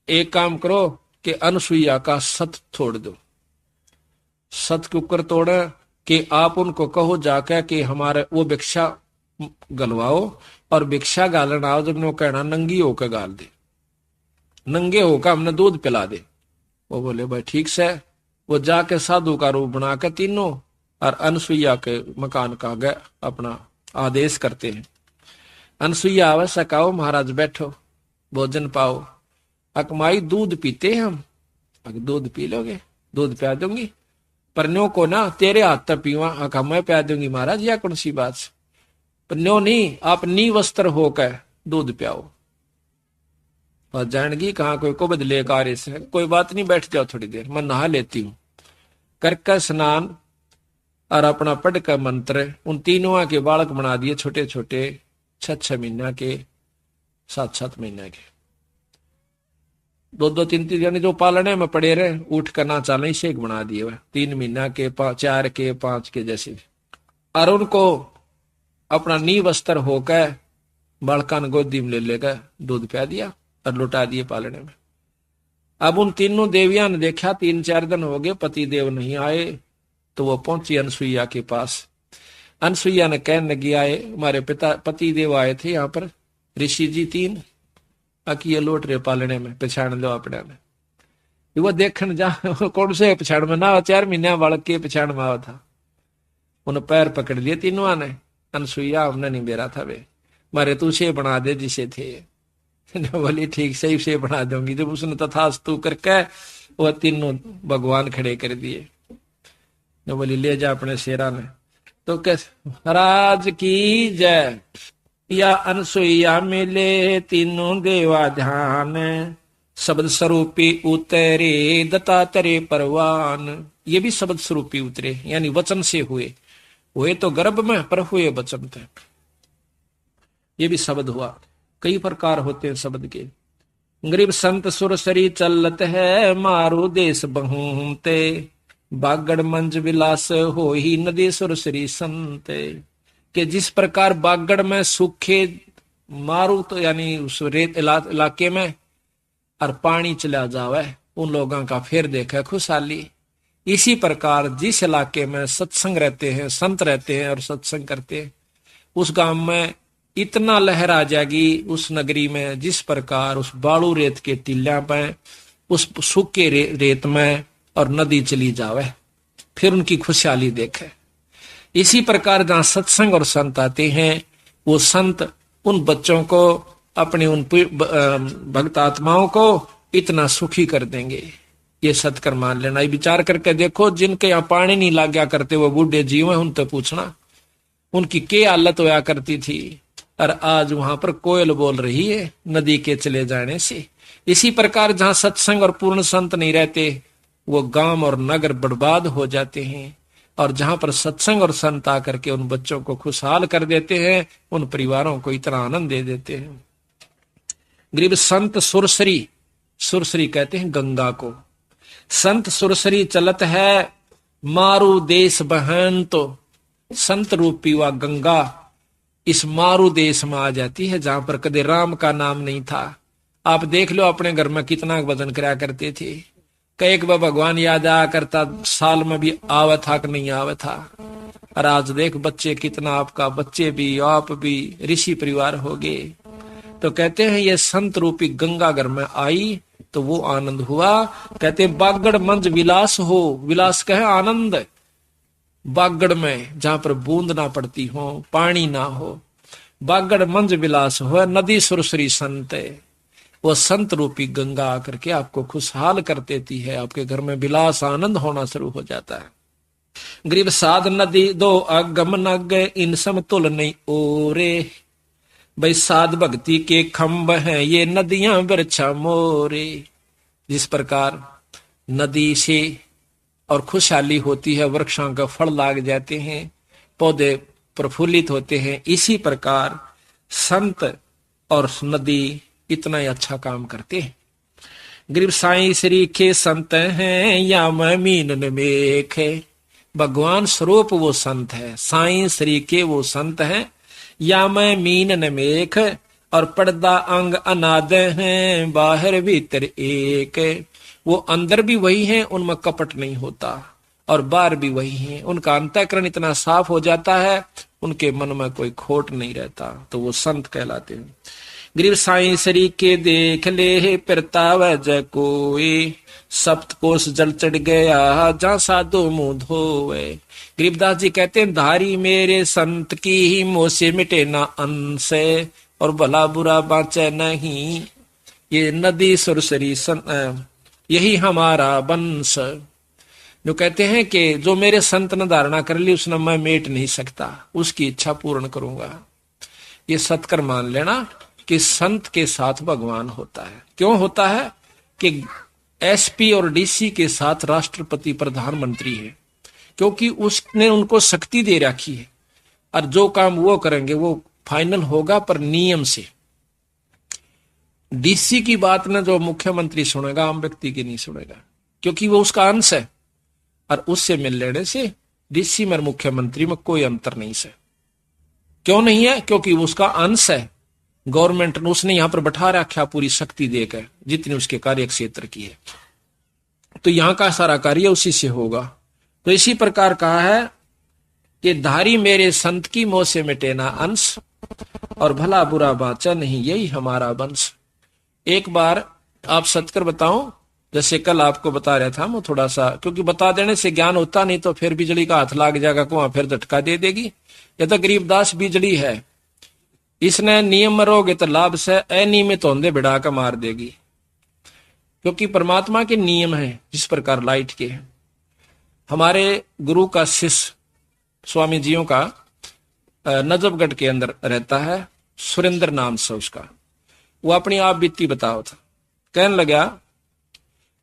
एक काम करो कि अनसुईया का सत छोड़ दो। सत के ऊपर तोड़े कि आप उनको कहो जाकर कि हमारे वो भिक्षा गलवाओ और भिक्षा गालन आओ, जब वो कहना नंगी होकर गाल दे, नंगे होकर हमने दूध पिला दे। वो बोले भाई ठीक से। वो जाके साधु का रूप बनाकर तीनों और अनसुईया के मकान का गए अपना आदेश करते हैं। अनसुईया आवश्यक आओ महाराज बैठो भोजन पाओ। अकमाई दूध पीते हैं हम। अगर दूध पी लोगे दूध प्या दूंगी, पर न्यो को ना तेरे हाथ तक पीवा। अका मैं प्या दूंगी महाराज, या कौन सी बात से? पर न्यो नहीं, आप नी वस्त्र होकर दूध प्याओ। और जानगी कहाँ कोई को बदले कार्य से, कोई बात नहीं बैठ जाओ थोड़ी देर, मैं नहा लेती हूँ। करके स्नान और अपना पढ़ का मंत्र उन तीनों के बालक बना दिए, छोटे छोटे 6-6 महीना के 7-7 महीने के, 2-2 3-3 यानी जो पालने में पड़े रहे उठ कर ना चाले शेख बना दिए हुए 3 महीना के 4 के 5 के जैसे। और उनको अपना नी वस्त्र होकर बालका ने गोदी में ले लेकर दूध पिया दिया और लुटा दिए पालने में। अब उन तीनों देवियां ने देखा 3-4 दिन हो गए पति देव नहीं आए, तो वो पहुंची अनसुईया के पास। अनसुईया ने कहने लगी आए हमारे पति देव आए थे यहाँ पर ऋषि जी 3 अकी लौट रहे पालने में, पछाण लो अपने में। वो देखने जा कौन से पछाण में ना 4 महीने बालक के पछाण में आवा था। उन्हें पैर पकड़ लिए तीनों ने। अनसुईया हमने नहीं बेरा था वे मारे तू से बना दे जिसे थे। बोली ठीक सही से बना दूंगी। जब उसने तथास्तु करके वो तीनों भगवान खड़े कर दिए। बोली ले जा अपने शेरा ने। तो कैसे महाराज की जय। या अनसुईया मिले तीनों देवा ध्यान, शब्द स्वरूपी उतरे दत्तात्रेय परवान। ये भी शब्द स्वरूपी उतरे यानी वचन से हुए तो गर्भ में पर हुए वचन थे। ये भी शब्द हुआ। कई प्रकार होते हैं शब्द के। गरीब संत सुरसरी चलत है मारू देश बहुते, बागड़ मंज विलास हो ही नदी सुरसरी संत। कि जिस प्रकार बागड़ में सूखे मारू तो यानी उस रेत इलाके में और पानी चला जावे उन लोगों का फिर देखा खुशहाली। इसी प्रकार जिस इलाके में सत्संग रहते हैं, संत रहते हैं और सत्संग करते हैं, उस गांव में इतना लहर आ जाएगी उस नगरी में, जिस प्रकार उस बालू रेत के टीला पे, उस सूखे रेत में और नदी चली जावे, फिर उनकी खुशहाली देखे। इसी प्रकार जहां सत्संग और संत आते हैं, वो संत उन बच्चों को, अपने उन भक्त आत्माओं को इतना सुखी कर देंगे। ये सत्कर मान लेना। ये विचार करके देखो, जिनके यहाँ पानी नहीं लाग गया करते वो बूढ़े जीव हैं, उनसे पूछना उनकी क्या हालत होया करती थी, और आज वहां पर कोयल बोल रही है नदी के चले जाने से। इसी प्रकार जहां सत्संग और पूर्ण संत नहीं रहते, वो गांव और नगर बर्बाद हो जाते हैं, और जहां पर सत्संग और संत आकर के उन बच्चों को खुशहाल कर देते हैं, उन परिवारों को इतना आनंद दे देते हैं। गरीब संत सुरसरी, सुरसरी कहते हैं गंगा को। संत सुरसरी चलत है मारू देश बहन, तो संत रूपी व गंगा इस मारू देश में आ जाती है, जहां पर कदे राम का नाम नहीं था। आप देख लो अपने घर में कितना वजन कराया करते थे, कई बार भगवान याद आया करता, साल में भी आवा था कि नहीं आवा था। और आज देख बच्चे कितना, आपका बच्चे भी आप भी ऋषि परिवार हो गए। तो कहते हैं ये संत रूपी गंगा घर में आई तो वो आनंद हुआ। कहते बागड़ मंज विलास हो, विलास कहे आनंद। बागड़ में जहां पर बूंद ना पड़ती हो, पानी ना हो, बागड़ मंज विलास हो, नदी सुरसरी संत है। वो संत रूपी गंगा आकर के आपको खुशहाल कर देती है, आपके घर में विलास आनंद होना शुरू हो जाता है। गरीब साध नदी दो अगम नग, इन समतुल नहीं ओरे। भाई साध भक्ति के खंभ हैं ये नदियां वृक्षा मोरे। जिस प्रकार नदी से और खुशहाली होती है, वृक्षों का फल लाग जाते हैं, पौधे प्रफुल्लित होते हैं, इसी प्रकार संत और नदी इतना ही अच्छा काम करते हैं। गरीब साईं श्री के संत हैं या मैं मीन मेख है। भगवान स्वरूप वो संत है, साईं श्री के वो संत हैं, या मैं मीन न मेख, और पर्दा अंग अनाद हैं, बाहर भीतर एक। वो अंदर भी वही हैं, उनमें कपट नहीं होता, और बाहर भी वही हैं, उनका अंतःकरण इतना साफ हो जाता है, उनके मन में कोई खोट नहीं रहता, तो वो संत कहलाते हैं। गरीब साईं श्री के देख ले परताव जय कोई, सप्तकोश जल चढ़ गया जहाँ साधु मुंह धोए। गरीबदास जी कहते हैं धारी मेरे संत की ही मोह से मिटे ना अंश, और भला बुरा बाँचे नहीं, ये नदी सुरसरी यही हमारा वंश। जो कहते हैं कि जो मेरे संत ने धारणा कर ली उसने मैं मेट नहीं सकता, उसकी इच्छा पूर्ण करूंगा। ये सत्कर मान लेना कि संत के साथ भगवान होता है। क्यों होता है कि एसपी और डीसी के साथ राष्ट्रपति प्रधानमंत्री है, क्योंकि उसने उनको शक्ति दे रखी है, और जो काम वो करेंगे वो फाइनल होगा पर नियम से। डीसी की बात ना जो मुख्यमंत्री सुनेगा, आम व्यक्ति की नहीं सुनेगा, क्योंकि वो उसका अंश है, और उससे मिल लेने से डीसी में मुख्यमंत्री में कोई अंतर नहीं है। क्यों नहीं है? क्योंकि उसका अंश है। गवर्नमेंट ने उसने यहां पर बैठा रखा पूरी शक्ति देकर, जितनी उसके कार्य क्षेत्र की है, तो यहां का सारा कार्य उसी से होगा। तो इसी प्रकार कहा है कि धारी मेरे संत की मोह से मिटे ना अंश, और भला बुरा बाचा नहीं यही हमारा वंश। एक बार आप सत्कर बताऊं, जैसे कल आपको बता रहा था, मैं थोड़ा सा, क्योंकि बता देने से ज्ञान होता नहीं तो फिर बिजली का हाथ लाग जाएगा, को फिर झटका दे देगी। यह तो गरीबदास बिजली है, इसने नियम मरोगे तो लाभ से, अनियमित होंदे बिड़ा का मार देगी। क्योंकि परमात्मा के नियम है जिस प्रकार लाइट के। हमारे गुरु का शिष्य स्वामी जियों का नजफगढ़ के अंदर रहता है, सुरेंद्र नाम से उसका, वो अपनी आप बीती बताओ था। कहने लगा,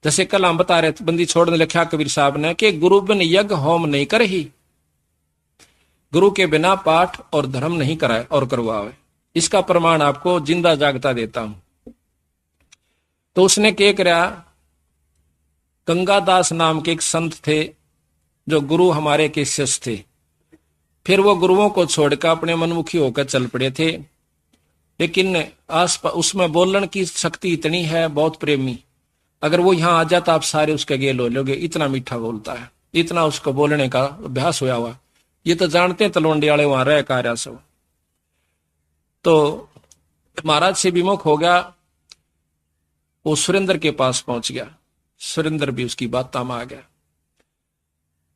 जैसे कल हम बता रहे थे, बंदी छोड़ने लिखा कबीर साहब ने कि गुरु बिन यज्ञ होम नहीं कर ही, गुरु के बिना पाठ और धर्म नहीं कराए और करवावे। इसका प्रमाण आपको जिंदा जागता देता हूं। तो उसने क्या करा, गंगादास नाम के एक संत थे जो गुरु हमारे के शिष्य थे। फिर वो गुरुओं को छोड़कर अपने मनमुखी होकर चल पड़े थे, लेकिन आसपास उसमें बोलने की शक्ति इतनी है, बहुत प्रेमी। अगर वो यहाँ आ जाता आप सारे उसके गेल हो लोगे, इतना मीठा बोलता है, इतना उसको बोलने का अभ्यास हुआ हुआ। ये तो जानते हैं तलवंडी वाले वहां रह कार्य सब। तो महाराज से विमुख हो गया, वो सुरेंद्र के पास पहुंच गया। सुरेंद्र भी उसकी बातों में आ गया।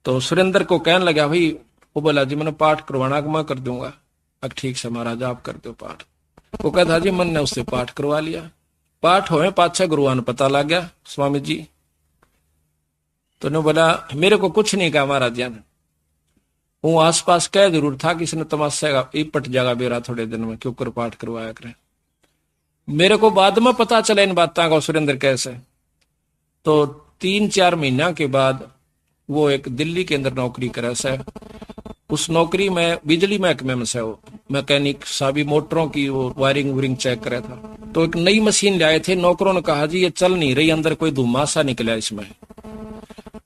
तो सुरेंद्र को कहने लगा, भाई वो बोला जी मैंने पाठ करवाना मैं कर दूंगा। अब ठीक से महाराज आप कर दो पाठ। वो कहता जी मन ने उससे पाठ करवा लिया। पाठ होए पाछा गुरुआन पता लग गया स्वामी जी। तो ने बोला मेरे को कुछ नहीं कहा महाराज जी ने। वो आसपास कह जरूर था कि इसने तमाशा पट जाएगा बेरा थोड़े दिन में, क्यों कर पाठ करवाया करे। मेरे को बाद में पता चला इन बातों का सुरेंद्र कैसे। तो 3-4 महीना के बाद वो एक दिल्ली के अंदर नौकरी करे से। उस नौकरी में बिजली महकमे में से वो मैकेनिक साबी मोटरों की वो वायरिंग वूरिंग चेक करे था। तो एक नई मशीन लाए थे, नौकरों ने कहा जी ये चल नहीं रही, अंदर कोई धुआं निकला इसमें।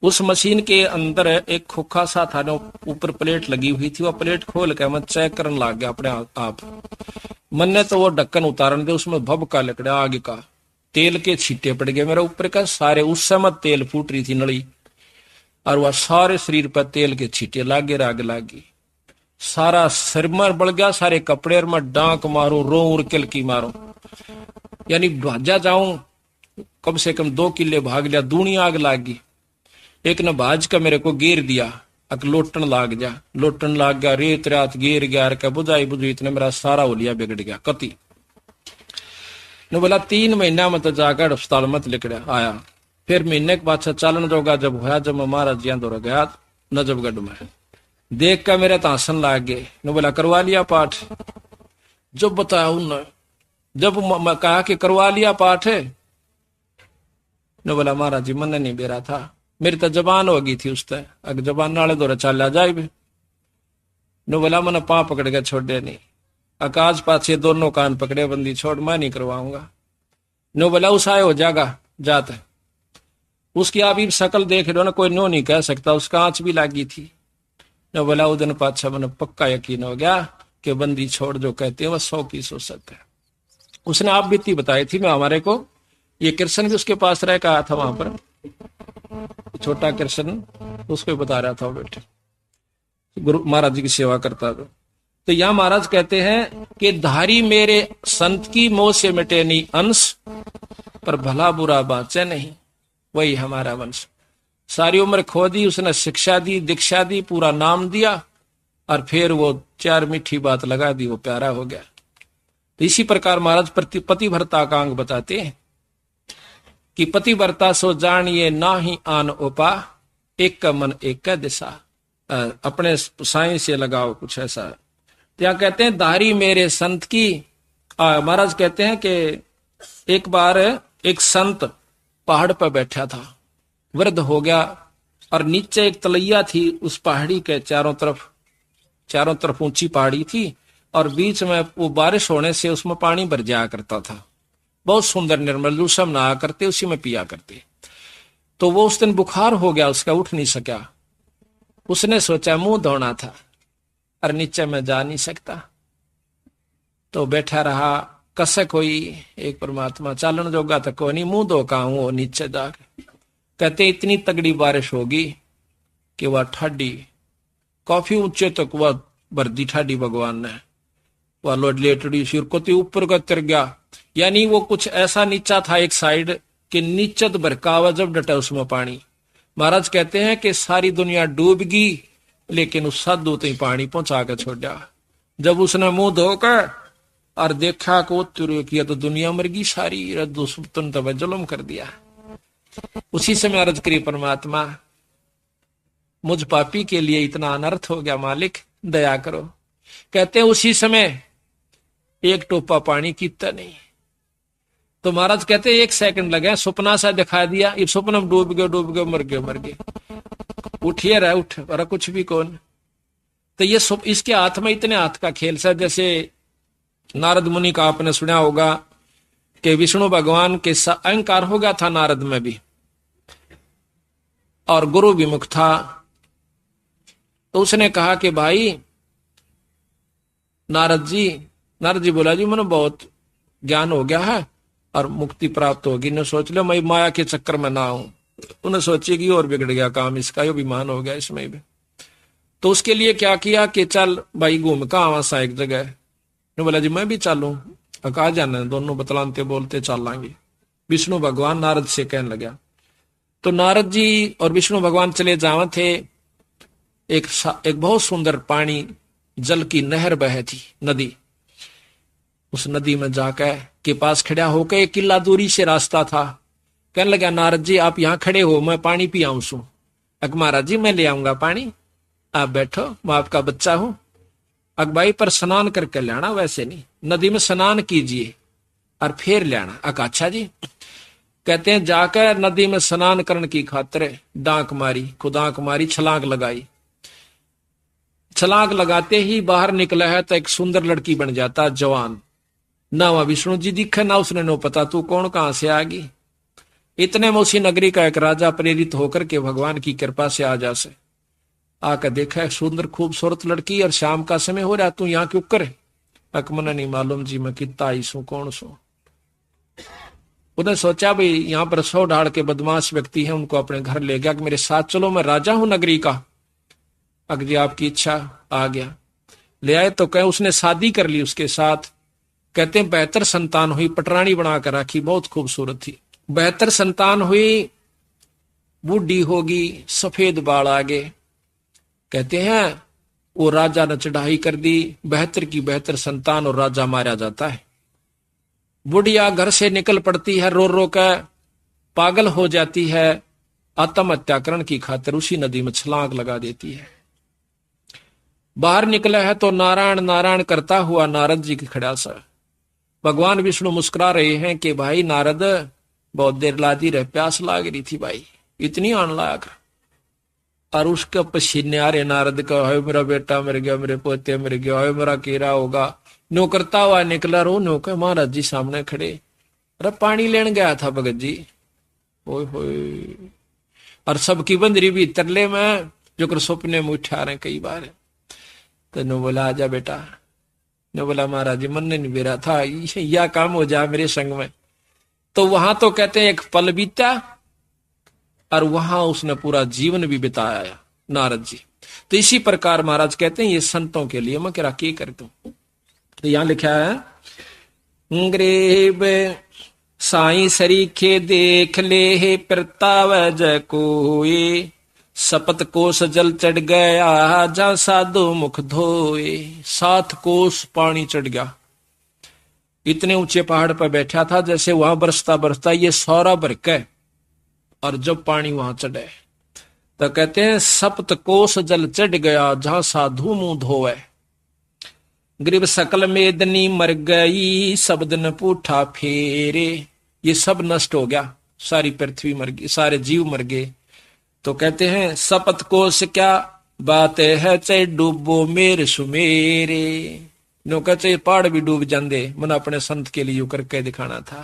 उस मशीन के अंदर एक खोखा सा था, ऊपर प्लेट लगी हुई थी। वो प्लेट खोल के मैं चेक करने लग गया अपने आप। मन ने तो वो ढक्कन उतारने दे, उसमें भभका लकड़ा आगे का तेल के छींटे पड़ गए मेरे ऊपर का सारे। उस समय तेल फूट रही थी नली, और वह सारे शरीर पर तेल के छींटे लागे राग लागी। सारा सिर में बढ़ गया, सारे कपड़े में डांक मारो, रो उर्किल की मारो, यानी भाजा जाऊं कम से कम 2 किले भाग लिया। दूनी आग लागी। एक ने भाज का मेरे को घेर दिया, अक लोटन लाग जा, लोटन लाग गया, रेत रात घेर गया के बुझाई बुझी, इतने मेरा सारा होलिया बिगड़ गया कति ने। बोला 3 महीना में तो जाकर अस्पताल मत लिखड़ा आया। फिर महीने के बाद चालन जोगा जब हुआ, जब मैं महाराज जी दौड़ गया नजफगढ़ में, देख कर मेरे तो हंसन लाग गए। ने बोला करवा लिया पाठ। जब बताया उन्होंने, जब मैं कहा कि करवा लिया पाठ है, ने बोला महाराज जी मन नहीं बेरा था, मेरी तो जबान हो गई थी उससे, अगर जबान नाले दौरा चल जाए भी। ने बोला मैंने पाँव पकड़ के छोड़े नहीं, आकाश पाछे दोनों कान पकड़े, बंदी छोड़ मैं नहीं करवाऊंगा। ने बोला उस आए हो जागा जाते। उसकी आप शकल देख रहे हो ना, कोई नो नहीं कह सकता, उसका आंच भी लागी थी। ने बोला उस दिन पाछा मैंने पक्का यकीन हो गया कि बंदी छोड़ जो कहते हैं वह 100% सत्य है। उसने आप बीती बताई थी मैं हमारे को, ये कृष्ण भी उसके पास रह कहा था वहां पर, छोटा कृष्ण उसको बता रहा था बेटे, गुरु महाराज जी की सेवा करता था। तो यहां महाराज कहते हैं कि धारी मेरे संत की मोह से मिटे नहीं अंश, पर भला बुरा बाचे नहीं, वही हमारा वंश। सारी उम्र खो दी उसने, शिक्षा दी, दीक्षा दी, पूरा नाम दिया, और फिर वो 4 मीठी बात लगा दी, वो प्यारा हो गया। तो इसी प्रकार महाराज पतिव्रता का अंग बताते हैं कि पतिव्रता सो जानिए ना ही आन उपा, एक का मन एक का दिशा। अपने साई से लगाओ, कुछ ऐसा। क्या कहते हैं धारी मेरे संत की। महाराज कहते हैं कि एक बार एक संत पहाड़ पर बैठा था, वृद्ध हो गया, और नीचे एक तलैया थी, उस पहाड़ी के चारों तरफ ऊंची पहाड़ी थी, और बीच में वो बारिश होने से उसमें पानी भर जाया करता था, बहुत सुंदर निर्मल, दूसरा नहाया करते उसी में पिया करते। तो वो उस दिन बुखार हो गया, उसका उठ नहीं सका। उसने सोचा मुंह धोना था, और नीचे में जा नहीं सकता, तो बैठा रहा। कसक हुई एक परमात्मा, चालन जोगा तक को नहीं, मुंह धो का हूं नीचे जाकर। कहते इतनी तगड़ी बारिश होगी कि वह ठाडी काफी ऊंचे तक वह भर दी ठाडी भगवान ने, वह लेटड़ी सिर को ऊपर का तिर गया। यानी वो कुछ ऐसा नीचा था एक साइड कि नीचे तो बरकावा जब डटा उसमें पानी। महाराज कहते हैं कि सारी दुनिया डूब गई, लेकिन उस साधु तक पानी पहुंचा के छोड़ा। जब उसने मुंह धोकर और देखा को किया तो दुनिया मर गई सारी, रद्दो सुल्तान तब जुल्म कर दिया। उसी समय अर्ज करी परमात्मा मुझ पापी के लिए इतना अनर्थ हो गया, मालिक दया करो। कहते हैं उसी समय एक टोपा पानी पीता नहीं। तो महाराज कहते 1 सेकंड लगे, सपना सा दिखा दिया, ये सपना में डूब गए मर गए उठिए रहा उठ, और कुछ भी कौन। तो ये इसके हाथ में इतने हाथ का खेल सा, जैसे नारद मुनि का आपने सुना होगा कि विष्णु भगवान के अहंकार हो गया था नारद में भी, और गुरु विमुख था। तो उसने कहा कि भाई नारद जी बोला जी मैंने बहुत ज्ञान हो गया है, और मुक्ति प्राप्त होगी। न सोच लो मैं माया के चक्कर में ना हूं, उन्हें सोचिए कि और बिगड़ गया काम इसका, यो विमान हो गया इसमें भी। तो उसके लिए क्या किया कि चल भाई घूम का आवा सा एक जगह। ने बोला जी मैं भी चलूं, कहा जाना, दोनों बतलाते बोलते चल लाएंगे। विष्णु भगवान नारद से कहने लगा। तो नारद जी और विष्णु भगवान चले जावा थे। एक बहुत सुंदर पानी जल की नहर बह थी, नदी। उस नदी में जाकर के पास खड़ा होकर, एक किला दूरी से रास्ता था। कहने लगा नारद जी आप यहाँ खड़े हो, मैं पानी पी आऊं सू। अक महाराज जी मैं ले आऊंगा पानी, आप बैठो, मैं आपका बच्चा हूं। अक भाई पर स्नान करके लाना, वैसे नहीं, नदी में स्नान कीजिए और फिर लाना। अक अच्छा जी। कहते हैं जाकर नदी में स्नान करने की खातिर डांक मारी, खुदांक मारी, छलांग लगाई। छलांग लगाते ही बाहर निकला है तो एक सुंदर लड़की बन जाता, जवान। ना वहां विष्णु जी दिखे, ना उसने नो पता तू कौन कहां से आ गई। इतने में उसी नगरी का एक राजा प्रेरित होकर के भगवान की कृपा से आ जा से आकर देखा एक सुंदर खूबसूरत लड़की, और शाम का समय हो रहा, तू यहाँ क्यों करे। अकमना नहीं मालूम जी मैं कितना आई सू, कौन सू। उन्हें सोचा भाई यहाँ पर 100 ढाड़ के बदमाश व्यक्ति हैं, उनको अपने घर ले गया कि मेरे साथ चलो, मैं राजा हूं नगरी का। अग जी आपकी इच्छा, आ गया। ले आए तो कहे उसने शादी कर ली उसके साथ। कहते हैं 72 संतान हुई, पटरानी बनाकर रखी, बहुत खूबसूरत थी। 72 संतान हुई, बूढ़ी होगी, सफेद बाल आगे। कहते हैं वो राजा ने चढ़ाई कर दी, 72 की 72 संतान, और राजा मारा जाता है। बुढ़िया घर से निकल पड़ती है, रो रो कर पागल हो जाती है, आत्महत्या करने की खातिर उसी नदी में छलांग लगा देती है। बाहर निकला है तो नारायण नारायण करता हुआ नारद जी की खड़ा सा। भगवान विष्णु मुस्कुरा रहे हैं कि भाई नारद बहुत देर लादी रहे, प्यास लाग रही थी भाई, इतनी आन लाग। और उसके पसीने आ रहे नारद का, हाय मेरा बेटा मर गया, मेरे पोते मर गया, हाय मेरा केरा होगा। नो करता हुआ निकला, रो नो के महाराज जी सामने खड़े। अरे पानी लेने गया था भगत जी, ओए होए। और सबकी बंदरी भी तरले में जो कर सपने में उठा रहे कई बार। तो नो बोला आजा बेटा। नो बोला महाराज जी मन नहीं बेरा था, यह काम हो जाए मेरे संग में। तो वहां तो कहते हैं एक पल बीता, और वहां उसने पूरा जीवन भी बिताया नारद जी। तो इसी प्रकार महाराज कहते हैं ये संतों के लिए मैं क्या कर दूं। तो यहां लिखा है ग्रेब साई सरीखे देख ले प्रताव जय कोए, सपत कोस जल चढ़ गया जा साधु मुख धोए। 7 कोस पानी चढ़ गया, इतने ऊंचे पहाड़ पर बैठा था, जैसे वहां बरसता बरसता ये सौरा बरके। और जब पानी वहां चढ़े तो कहते हैं सप्त कोस जल चढ़ गया जहां साधु मुंह धोए। गरीब सकल मेदनी मर गई, शब्द न पूठा फेरे। ये सब नष्ट हो गया, सारी पृथ्वी मर गई, सारे जीव मर गए। तो कहते हैं सपत कोस क्या बात है, चाहे डूबो मेरे सुमेरे। नो कहते पहाड़ भी डूब जाते, मन अपने संत के लिए करके दिखाना था।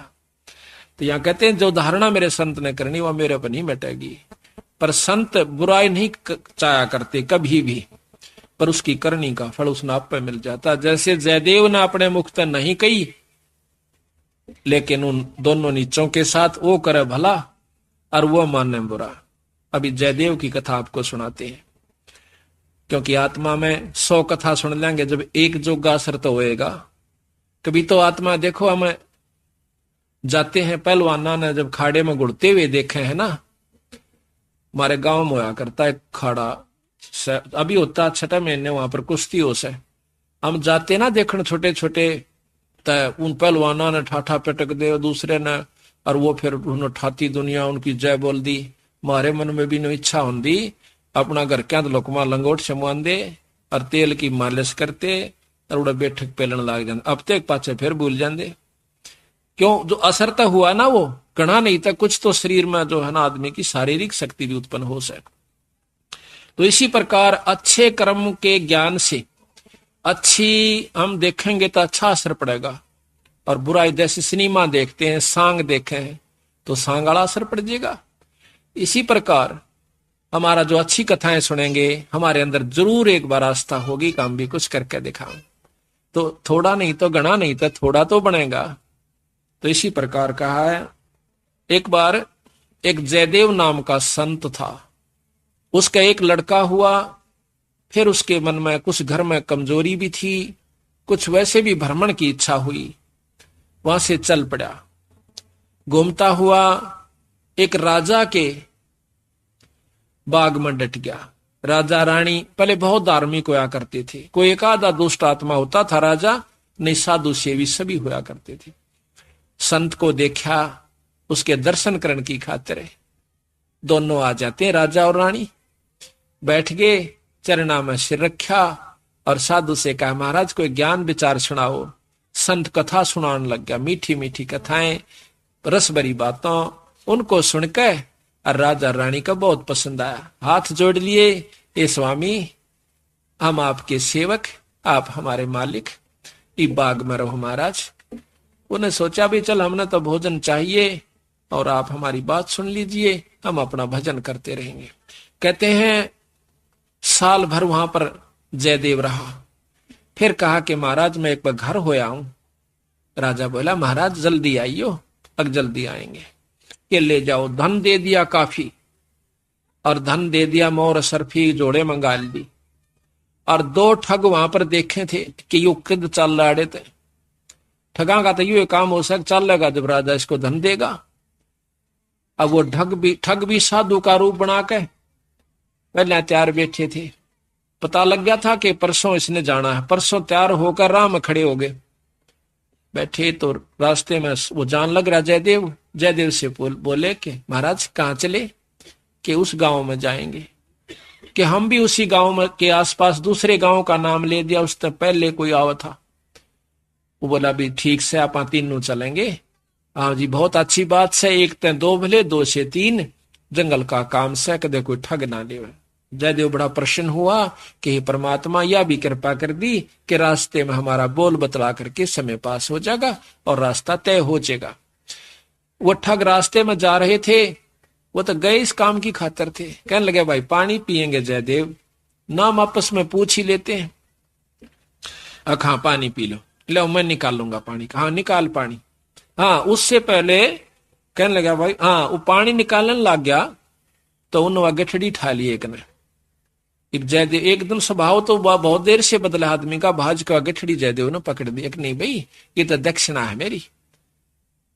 तो यहां कहते हैं जो धारणा मेरे संत ने करनी वह मेरे पर नहीं मिटेगी। पर संत बुराई नहीं चाया करते कभी भी, पर उसकी करनी का फल उसने आप पे मिल जाता। जैसे जयदेव ने अपने मुख से नहीं कही, लेकिन उन दोनों नीचों के साथ वो करे भला और वो माने बुरा। अभी जयदेव की कथा आपको सुनाते हैं, क्योंकि आत्मा में 100 कथा सुन लेंगे, जब एक जोगा असर तो होएगा। कभी तो आत्मा देखो, हमें जाते हैं पहलवाना ने जब खाड़े में गुड़ते हुए देखे हैं ना, हमारे गांव में होया करता है खाड़ा, अभी होता 6 महीने वहां पर कुश्ती हो से। हम जाते ना देखने छोटे छोटे, उन पहलवाना ने ठाठा पटक दे दूसरे ने, और वो फिर उन्होंने ठाती दुनिया उनकी जय बोल दी। हमारे मन में भी नो इच्छा होंगी अपना घर क्या तो लोकमा लंगोट छमुआन दे और तेल की मालिश करते और उड़ा बैठक पेलन लाग जाते। अब तक पाचे फिर भूल जाते, क्यों जो असर तो हुआ ना वो गणा नहीं था, कुछ तो शरीर में जो है ना आदमी की शारीरिक शक्ति भी उत्पन्न हो सके। तो इसी प्रकार अच्छे कर्म के ज्ञान से अच्छी हम देखेंगे तो अच्छा असर पड़ेगा, और बुराई जैसे सिनेमा देखते हैं, सांग देखे हैं तो सांग वाला असर पड़ जाएगा। इसी प्रकार हमारा जो अच्छी कथाएं सुनेंगे, हमारे अंदर जरूर एक बार आस्था होगी कि हम भी कुछ करके दिखाऊं। तो थोड़ा नहीं तो गणा नहीं तो थोड़ा तो बनेगा। तो तो इसी प्रकार कहा है, एक बार एक जयदेव नाम का संत था, उसका एक लड़का हुआ, फिर उसके मन में कुछ घर में कमजोरी भी थी, कुछ वैसे भी भ्रमण की इच्छा हुई, वहां से चल पड़ा। घूमता हुआ एक राजा के बाग में डट गया। राजा रानी पहले बहुत धार्मिक होया करते थे, कोई एक आधा दुष्ट आत्मा होता था राजा, नहीं साधु सेवी सभी होया करते थे। संत को देखा, उसके दर्शन करने की खातिर दोनों आ जाते हैं, राजा और रानी। बैठ गए, चरणा में सिर रखा और साधु से कहा, महाराज कोई ज्ञान विचार सुनाओ। संत कथा सुनाने लग गया, मीठी मीठी कथाएं, रस भरी बातों। उनको सुनकर और राजा रानी का बहुत पसंद आया, हाथ जोड़ लिए, ए स्वामी हम आपके सेवक, आप हमारे मालिक, इस बाग में रहो महाराज। उन्हें सोचा भी चल हमने तो भोजन चाहिए और आप हमारी बात सुन लीजिए, हम अपना भजन करते रहेंगे। कहते हैं साल भर वहां पर जयदेव रहा, फिर कहा कि महाराज मैं एक बार घर होया हूं। राजा बोला महाराज जल्दी आइयो, अब जल्दी आएंगे। ये ले जाओ, धन दे दिया काफी, और धन दे दिया, मोर सरफी जोड़े मंगा ली। और दो ठग वहां पर देखे थे कि यू किद चल रहे थे, ठगा का तो यू काम हो सक चल लगा जब राजा इसको धन देगा। अब वो ठग भी साधु का रूप बना के पहले तैयार बैठे थे, पता लग गया था कि परसों इसने जाना है, परसों तैयार होकर राह में खड़े हो गए। बैठे तो रास्ते में वो जान लग रहा जयदेव, जयदेव से बोले कि महाराज कहाँ चले, कि उस गांव में जाएंगे, कि हम भी उसी गांव में के आसपास दूसरे गांव का नाम ले दिया, उससे पहले कोई आवा था। वो बोला भी ठीक से आप तीनों चलेंगे। हाँ जी बहुत अच्छी बात से, एक ते दो भले, दो से तीन, जंगल का काम से कदे कोई ठग ना ले। जयदेव बड़ा प्रसन्न हुआ कि हे परमात्मा यह भी कृपा कर दी कि रास्ते में हमारा बोल बतला करके समय पास हो जाएगा और रास्ता तय हो जाएगा। वो ठग रास्ते में जा रहे थे, वो तो गए इस काम की खातिर थे। कहने लगे भाई पानी पिएंगे जयदेव, नाम आपस में पूछ ही लेते हैं। हाँ पानी पी लो, लो मैं निकाल लूंगा पानी। हाँ निकाल पानी। हाँ उससे पहले कहने लगा भाई, हाँ वो पानी निकालने लग गया तो उन गठड़ी ठा ली एक ने। जयदेव एकदम स्वभाव तो बहुत देर से बदला आदमी का, भाज का गठड़ी जयदेव ने पकड़ दी। नहीं भाई ये तो दक्षिणा है मेरी।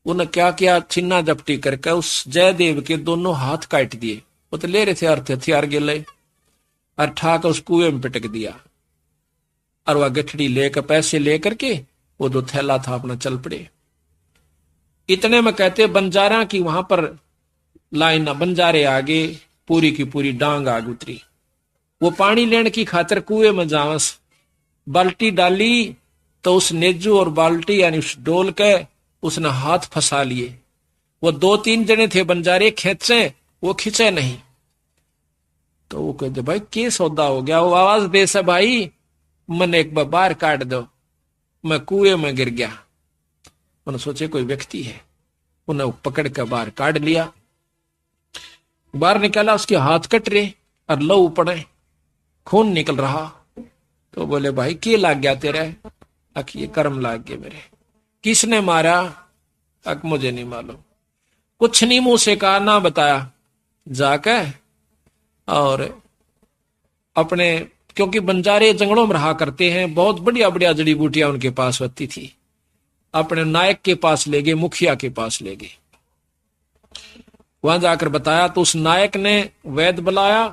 उन्हें क्या किया, छिन्ना जपटी करके उस जयदेव के दोनों हाथ काट दिए। वो तो ले रहे थे अर्थ हथियार गिले, और ठाक उस कुएं में पिटक दिया। और वह गठड़ी लेकर पैसे लेकर के वो जो थैला था अपना चल पड़े। इतने में कहते बंजारा की वहां पर लाइन, बंजारे आगे पूरी की पूरी डांग आग उतरी। वो पानी लेने की खातिर कुएं में जावस, बाल्टी डाली तो उस नेजू और बाल्टी यानी उस डोल के उसने हाथ फंसा लिए। वो दो तीन जने थे बंजारे, खेचे वो खिंचे नहीं। तो वो कहते भाई के सौदा हो गया। वो आवाज दे से भाई मन एक बार बाहर काट दो, मैं कुएं में गिर गया। उन्होंने सोचे कोई व्यक्ति है, उन्हें पकड़ कर बाहर काट लिया। बाहर निकाला, उसके हाथ कट रहे और लहू पड़े, खून निकल रहा। तो बोले भाई के लाग गया तेरे? अक ये कर्म लाग गए मेरे। किसने मारा? अक मुझे नहीं मालूम, कुछ नहीं मुंह से कहा ना बताया। जाकर और अपने, क्योंकि बंजारे जंगलों में रहा करते हैं, बहुत बढ़िया बढ़िया जड़ी बूटियां उनके पास होती थी, अपने नायक के पास ले गए, मुखिया के पास ले गए। वहां जाकर बताया तो उस नायक ने वैद्य बुलाया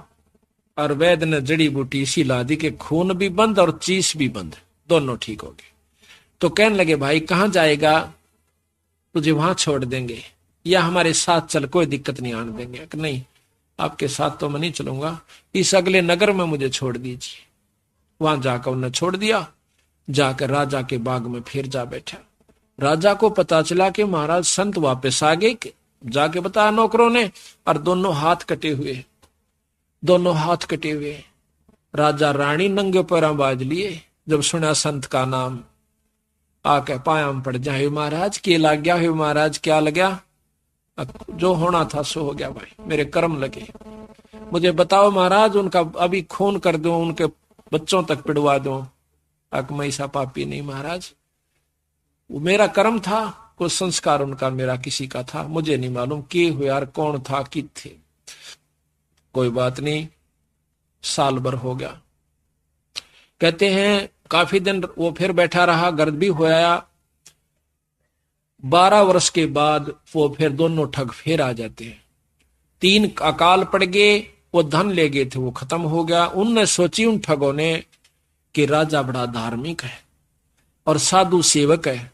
और वैद्य ने जड़ी बूटी इसी ला दी कि खून भी बंद और चीस भी बंद, दोनों ठीक हो गए। तो कहने लगे भाई कहां जाएगा? तुझे वहां छोड़ देंगे या हमारे साथ चल, कोई दिक्कत नहीं आने देंगे। कि नहीं आपके साथ तो मैं नहीं चलूंगा, इस अगले नगर में मुझे छोड़ दीजिए। वहां जाकर उन्हें छोड़ दिया। जाकर राजा के बाग में फिर जा बैठा। राजा को पता चला कि महाराज संत वापस आ गए। जाके बताया नौकरों ने, और दोनों हाथ कटे हुए, दोनों हाथ कटे हुए। राजा रानी नंगे पैरों बाज लिए। जब सुना संत का नाम, आके पायाम पड़ जाए, महाराज के लग गया है? महाराज क्या लगा? जो होना था सो हो गया भाई, मेरे कर्म लगे। मुझे बताओ महाराज, उनका अभी खून कर दो, उनके बच्चों तक पिड़वा दो। अक मैं ऐसा पापी नहीं महाराज, वो मेरा कर्म था, कोई संस्कार उनका मेरा किसी का था, मुझे नहीं मालूम के हुआ यार, कौन था कि थे। कोई बात नहीं, साल भर हो गया। कहते हैं काफी दिन वो फिर बैठा रहा, गर्द भी होया। 12 वर्ष के बाद वो फिर दोनों ठग फिर आ जाते हैं। 3 अकाल पड़ गए, वो धन ले गए थे वो खत्म हो गया। उनने सोची उन ठगों ने कि राजा बड़ा धार्मिक है और साधु सेवक है,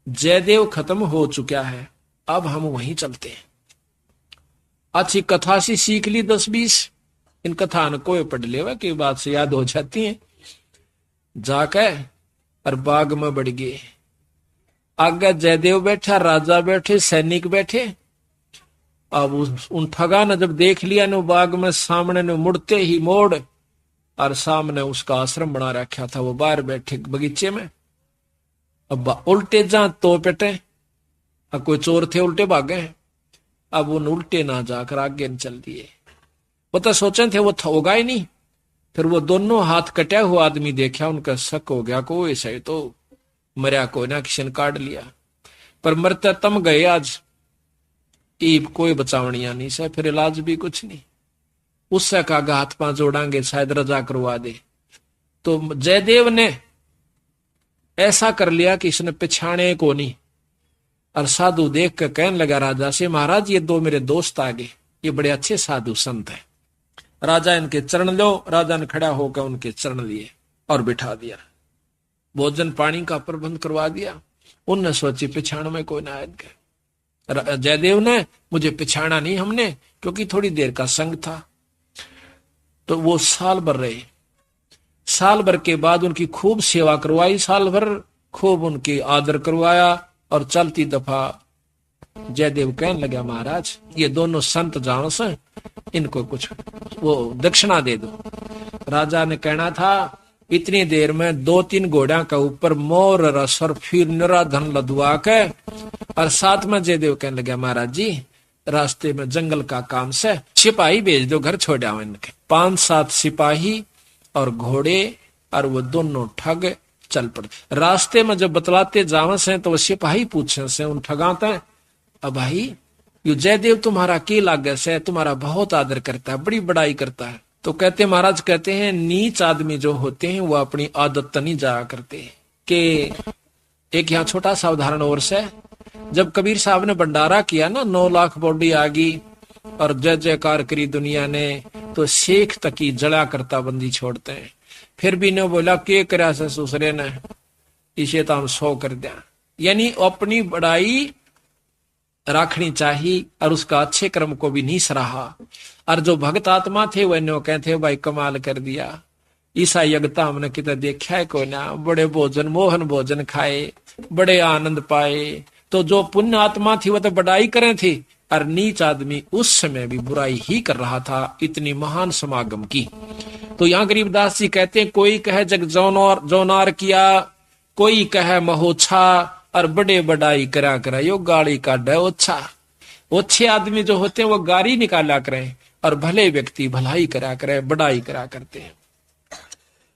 जयदेव खत्म हो चुका है, अब हम वहीं चलते हैं। अच्छी कथा सी सीख ली 10-20, इन कथा न कोई पढ़ लेवा की बात से याद हो जाती है। जाकर और बाग में बढ़ गए। आगे जयदेव बैठा, राजा बैठे, सैनिक बैठे। अब उन ठगा ने जब देख लिया न बाग में सामने ने, मुड़ते ही मोड़ और सामने उसका आश्रम बना रखा था, वो बाहर बैठे बगीचे में। अब उल्टे जा तो पेटे, अब कोई चोर थे उल्टे भागे, अब उन उल्टे ना जाकर आगे न चल दिए। वो तो सोचे थे वो होगा ही नहीं। फिर वो दोनों हाथ कटा हुआ आदमी देखा, उनका शक हो गया को ऐसा ही तो मरिया, कोई ना किसी ने काट लिया। पर मरते तम गए आज, ईब कोई बचावनिया नहीं से, फिर इलाज भी कुछ नहीं। उससे कहा हाथ पांव जोड़ांगे शायद रजा करवा दे। तो जयदेव ने ऐसा कर लिया कि इसने पिछाने को नहीं। और साधु देख कर कहने लगा राजा से, महाराज ये 2 मेरे दोस्त आ गए, ये बड़े अच्छे साधु संत हैं, राजा इनके चरण लो। राजा ने खड़ा होकर उनके चरण लिए और बिठा दिया, भोजन पानी का प्रबंध करवा दिया। उनने सोची पिछाण में कोई ना आएगा। जयदेव ने मुझे पिछाड़ा नहीं हमने, क्योंकि थोड़ी देर का संग था। तो वो साल भर रहे। साल भर के बाद उनकी खूब सेवा करवाई, साल भर खूब उनकी आदर करवाया। और चलती दफा जयदेव कहने लगा, महाराज ये दोनों संत जानो से, इनको कुछ वो दक्षिणा दे दो। राजा ने कहना था इतनी देर में 2-3 घोड़ा का ऊपर मोर रस और फिर निरा धन लदवा के। और साथ में जयदेव कहने लगा, महाराज जी रास्ते में जंगल का काम से सिपाही भेज दो, घर छोड़ आओ इनके। 5-7 सिपाही और घोड़े और वो दोनों ठग चल पड़े। रास्ते में जब बतलाते जावे से तो वो सिपाही पूछे से उन ठगाते, अब भाई यू जयदेव तुम्हारा के लागे से, तुम्हारा बहुत आदर करता है, बड़ी बड़ाई करता है। तो कहते महाराज कहते हैं नीच आदमी जो होते हैं वो अपनी आदत नहीं जाया करते। कि एक यहाँ छोटा सा उदाहरण और से, जब कबीर साहब ने भंडारा किया ना, 9 लाख बॉडी आ गई और जय जयकार करी दुनिया ने, तो शेख तक की जड़ा करता बंदी छोड़ते हैं। फिर भी ने बोला के करा से दूसरे ने, इसे तो हम 100 कर दिया। यानी अपनी बड़ाई रखनी चाहिए और उसका अच्छे कर्म को भी नहीं सराहा। और जो भक्त आत्मा थे वह नो कहते भाई कमाल कर दिया, ईसा यज्ञता हमने कितना देखा है कोई ना, बड़े भोजन मोहन भोजन खाए, बड़े आनंद पाए। तो जो पुण्य आत्मा थी वह तो बड़ाई करे थी, और नीच आदमी उस समय भी बुराई ही कर रहा था, इतनी महान समागम की। तो यहाँ गरीबदास जी कहते हैं कोई कहे जग जौनार किया, कोई कहे महोछा, और बड़े बड़ाई करा करा यो गाड़ी का डे ओछा। ओछे आदमी जो होते हैं वो गाड़ी निकाला करें, और भले व्यक्ति भलाई करा करे, बड़ाई करा करते हैं।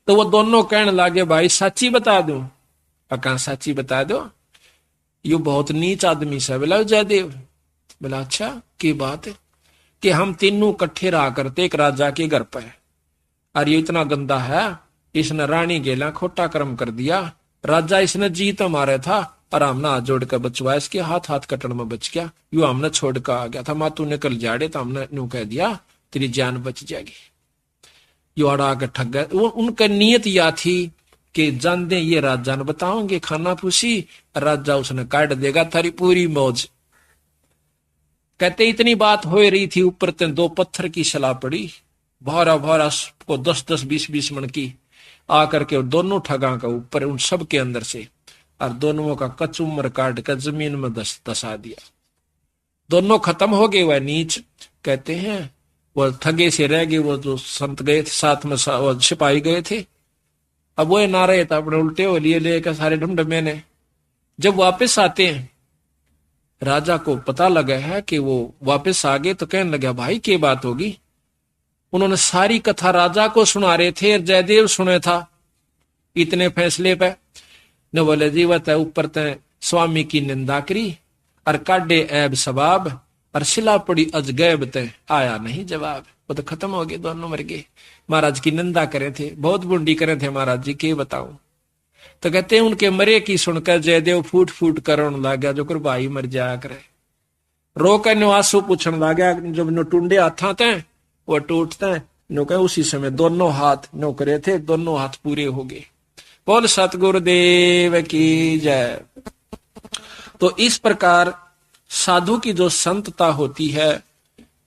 तो वो दोनों कहने लगे भाई सच्ची बता दूं? कहा सच्ची बता दो, यू बहुत नीच आदमी से। बोला जयदेव, बोला अच्छा की बात है? कि हम तीनों इकट्ठे रहा करते एक राजा के घर पे, और ये इतना गंदा है, इसने रानी गेला खोटा कर्म कर दिया। राजा इसने जीत मारे था और हमने हाथ जोड़ कर बचवाया, इसके हाथ कटन में बच गया। यू हमने छोड़ कर आ गया था, मातू निकल जाड़े तो हमने यूं कह दिया तेरी जान बच जाएगी। यू अड़ा के ठग गए। उनका नियत यह थी कि जान दे ये राजा ने बताओगे खाना पूछी, राजा उसने काट देगा थारी पूरी मौज। कहते इतनी बात हो रही थी, ऊपर ते 2 पत्थर की सलाह पड़ी, भारा भारा को 10-10 20-20 मन की आकर के दोनों ठगा का ऊपर उन सब के अंदर से, और दोनों का कचुमर काट कर जमीन में दसा दिया। दोनों खत्म हो गए। वह नीच कहते हैं वो ठगे से रह गए, वो जो संत गए थे साथ में वो सिपाही गए थे, अब वो ना रहे था, अपने उल्टे हो लिए लेकर सारे ढूंढ मैंने। जब वापस आते हैं राजा को पता लगा है कि वो वापस आ गए, तो कहने लगा भाई क्या बात होगी? उन्होंने सारी कथा राजा को सुना रहे थे, जयदेव सुने था इतने फैसले पे। न बोले जी वह ऊपर ते स्वामी की निंदा करी और काटे ऐब सबाब और शिला पड़ी अजगैब ते आया नहीं जवाब। वो तो खत्म हो गए, दोनों मर गए। महाराज की निंदा करे थे, बहुत बुंडी करे थे महाराज जी, के बताऊं। तो कहते हैं उनके मरे की सुनकर जयदेव फूट फूट करण लग गया, जो कर भाई मर जाया करे। रो कर नो आंसू पूछने लग गया, जब नो टूंडे हाथा थे वो टूटते हैं नो कहे, उसी समय दोनों हाथ नो करे थे, दोनों हाथ पूरे हो गए। बोल सतगुरुदेव की जय। तो इस प्रकार साधु की जो संतता होती है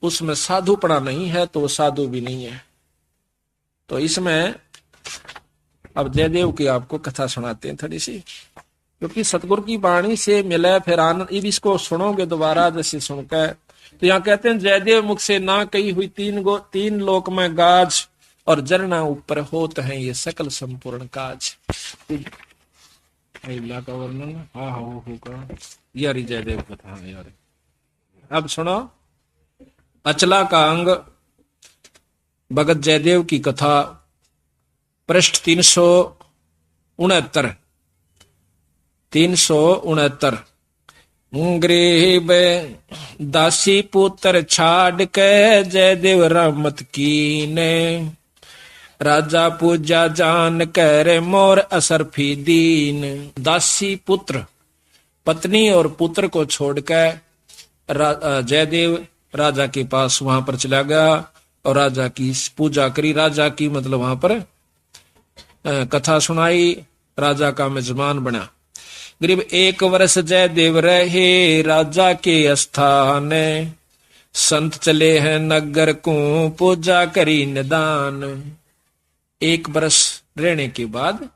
उसमें साधुपना नहीं है तो वो साधु भी नहीं है। तो इसमें अब जयदेव की आपको कथा सुनाते हैं थोड़ी सी, क्योंकि सतगुरु की वाणी से मिले फिर आनंद। अब इसको सुनोगे दोबारा जैसे सुनकर, तो यहाँ कहते हैं जयदेव मुख से ना कही हुई तीन लोक में गाज और जरना ऊपर होत है ये सकल संपूर्ण काज। का वर्णन हाँ होगा यार जयदेव कथा यार। अब सुनो अचला का अंग भगत जयदेव की कथा, पृष्ठ 369। गरीब दासी पुत्र छाड़ के जयदेव रहमत कीने, राजा पूजा जान कर मोर असरफी दीन। दासी पुत्र पत्नी और पुत्र को छोड़कर जयदेव राजा के पास वहां पर चला गया और राजा की पूजा करी। राजा की मतलब वहां पर कथा सुनाई, राजा का मेजबान बना। करीब 1 वर्ष जयदेव रहे राजा के स्थान, संत चले हैं नगर को पूजा करी निदान। 1 वर्ष रहने के बाद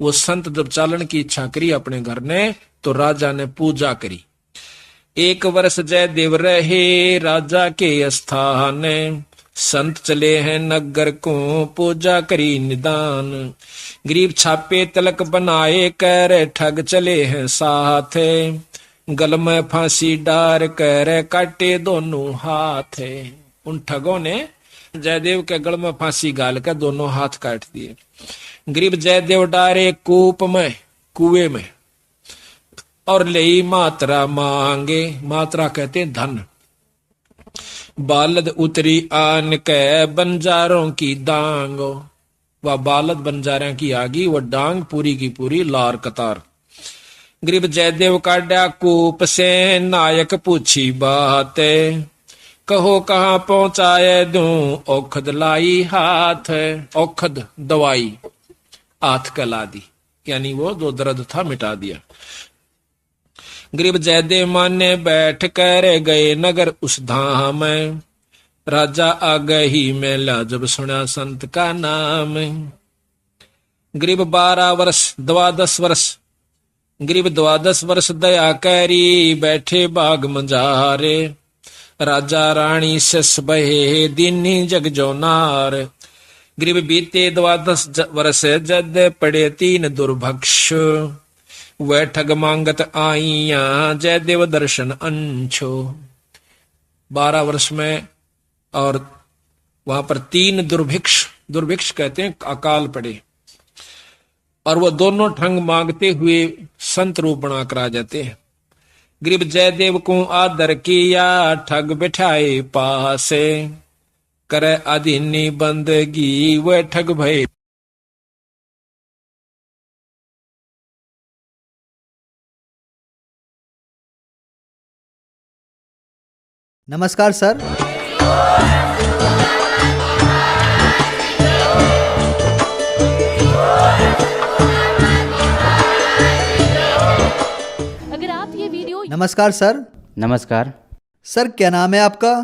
वो संत जब चालन की इच्छा करी अपने घर ने, तो राजा ने पूजा करी। 1 वर्ष जयदेव रहे राजा के स्थान, संत चले हैं नगर को पूजा करी निदान। गरीब छापे तलक बनाए कर ठग चले हैं साथ, गल में फांसी डार कर काटे दोनों हाथ। उन ठगों ने जयदेव के गल में फांसी गाल कर दोनों हाथ काट दिए। गरीब जयदेव डारे कूप में, कुएं में, और ले मात्रा मांगे। मात्रा कहते हैं धन। बालद उतरी आन के बंजारों की डांग, वह बालद बंजारों की आगी, वह डांग पूरी की पूरी लार कतार। गरीब जयदेव काड्या कूप से नायक पूछी बात, कहो कहाँ पहुंचाए दूं औखद लाई हाथ। औखद दवाई हाथ कला दी, यानी वो जो दर्द था मिटा दिया। गरीब जयदेव माने बैठ कर गए नगर उस धाम, राजा आ गई मेला जब सुना संत का नाम। गरीब 12 वर्ष 12 वर्ष, गरीब 12 वर्ष दया करी बैठे बाग मंजारे, राजा रानी सस बहे दीनी जग जो नार। गरीब बीते 12 वर्ष जद पड़े 3 दुर्भक्ष, वह ठग मांगत आईया जयदेव दर्शन अंशो। 12 वर्ष में और वहां पर 3 दुर्भिक्ष कहते हैं अकाल पड़े, और वो दोनों ठग मांगते हुए संत रूप बना कर आ जाते हैं। गरीब जयदेव को आदर किया ठग बिठाए पासे, करे अधीनी बंदगी वह ठग भय। नमस्कार सर। अगर आप ये वीडियो नमस्कार सर। नमस्कार सर, क्या नाम है आपका?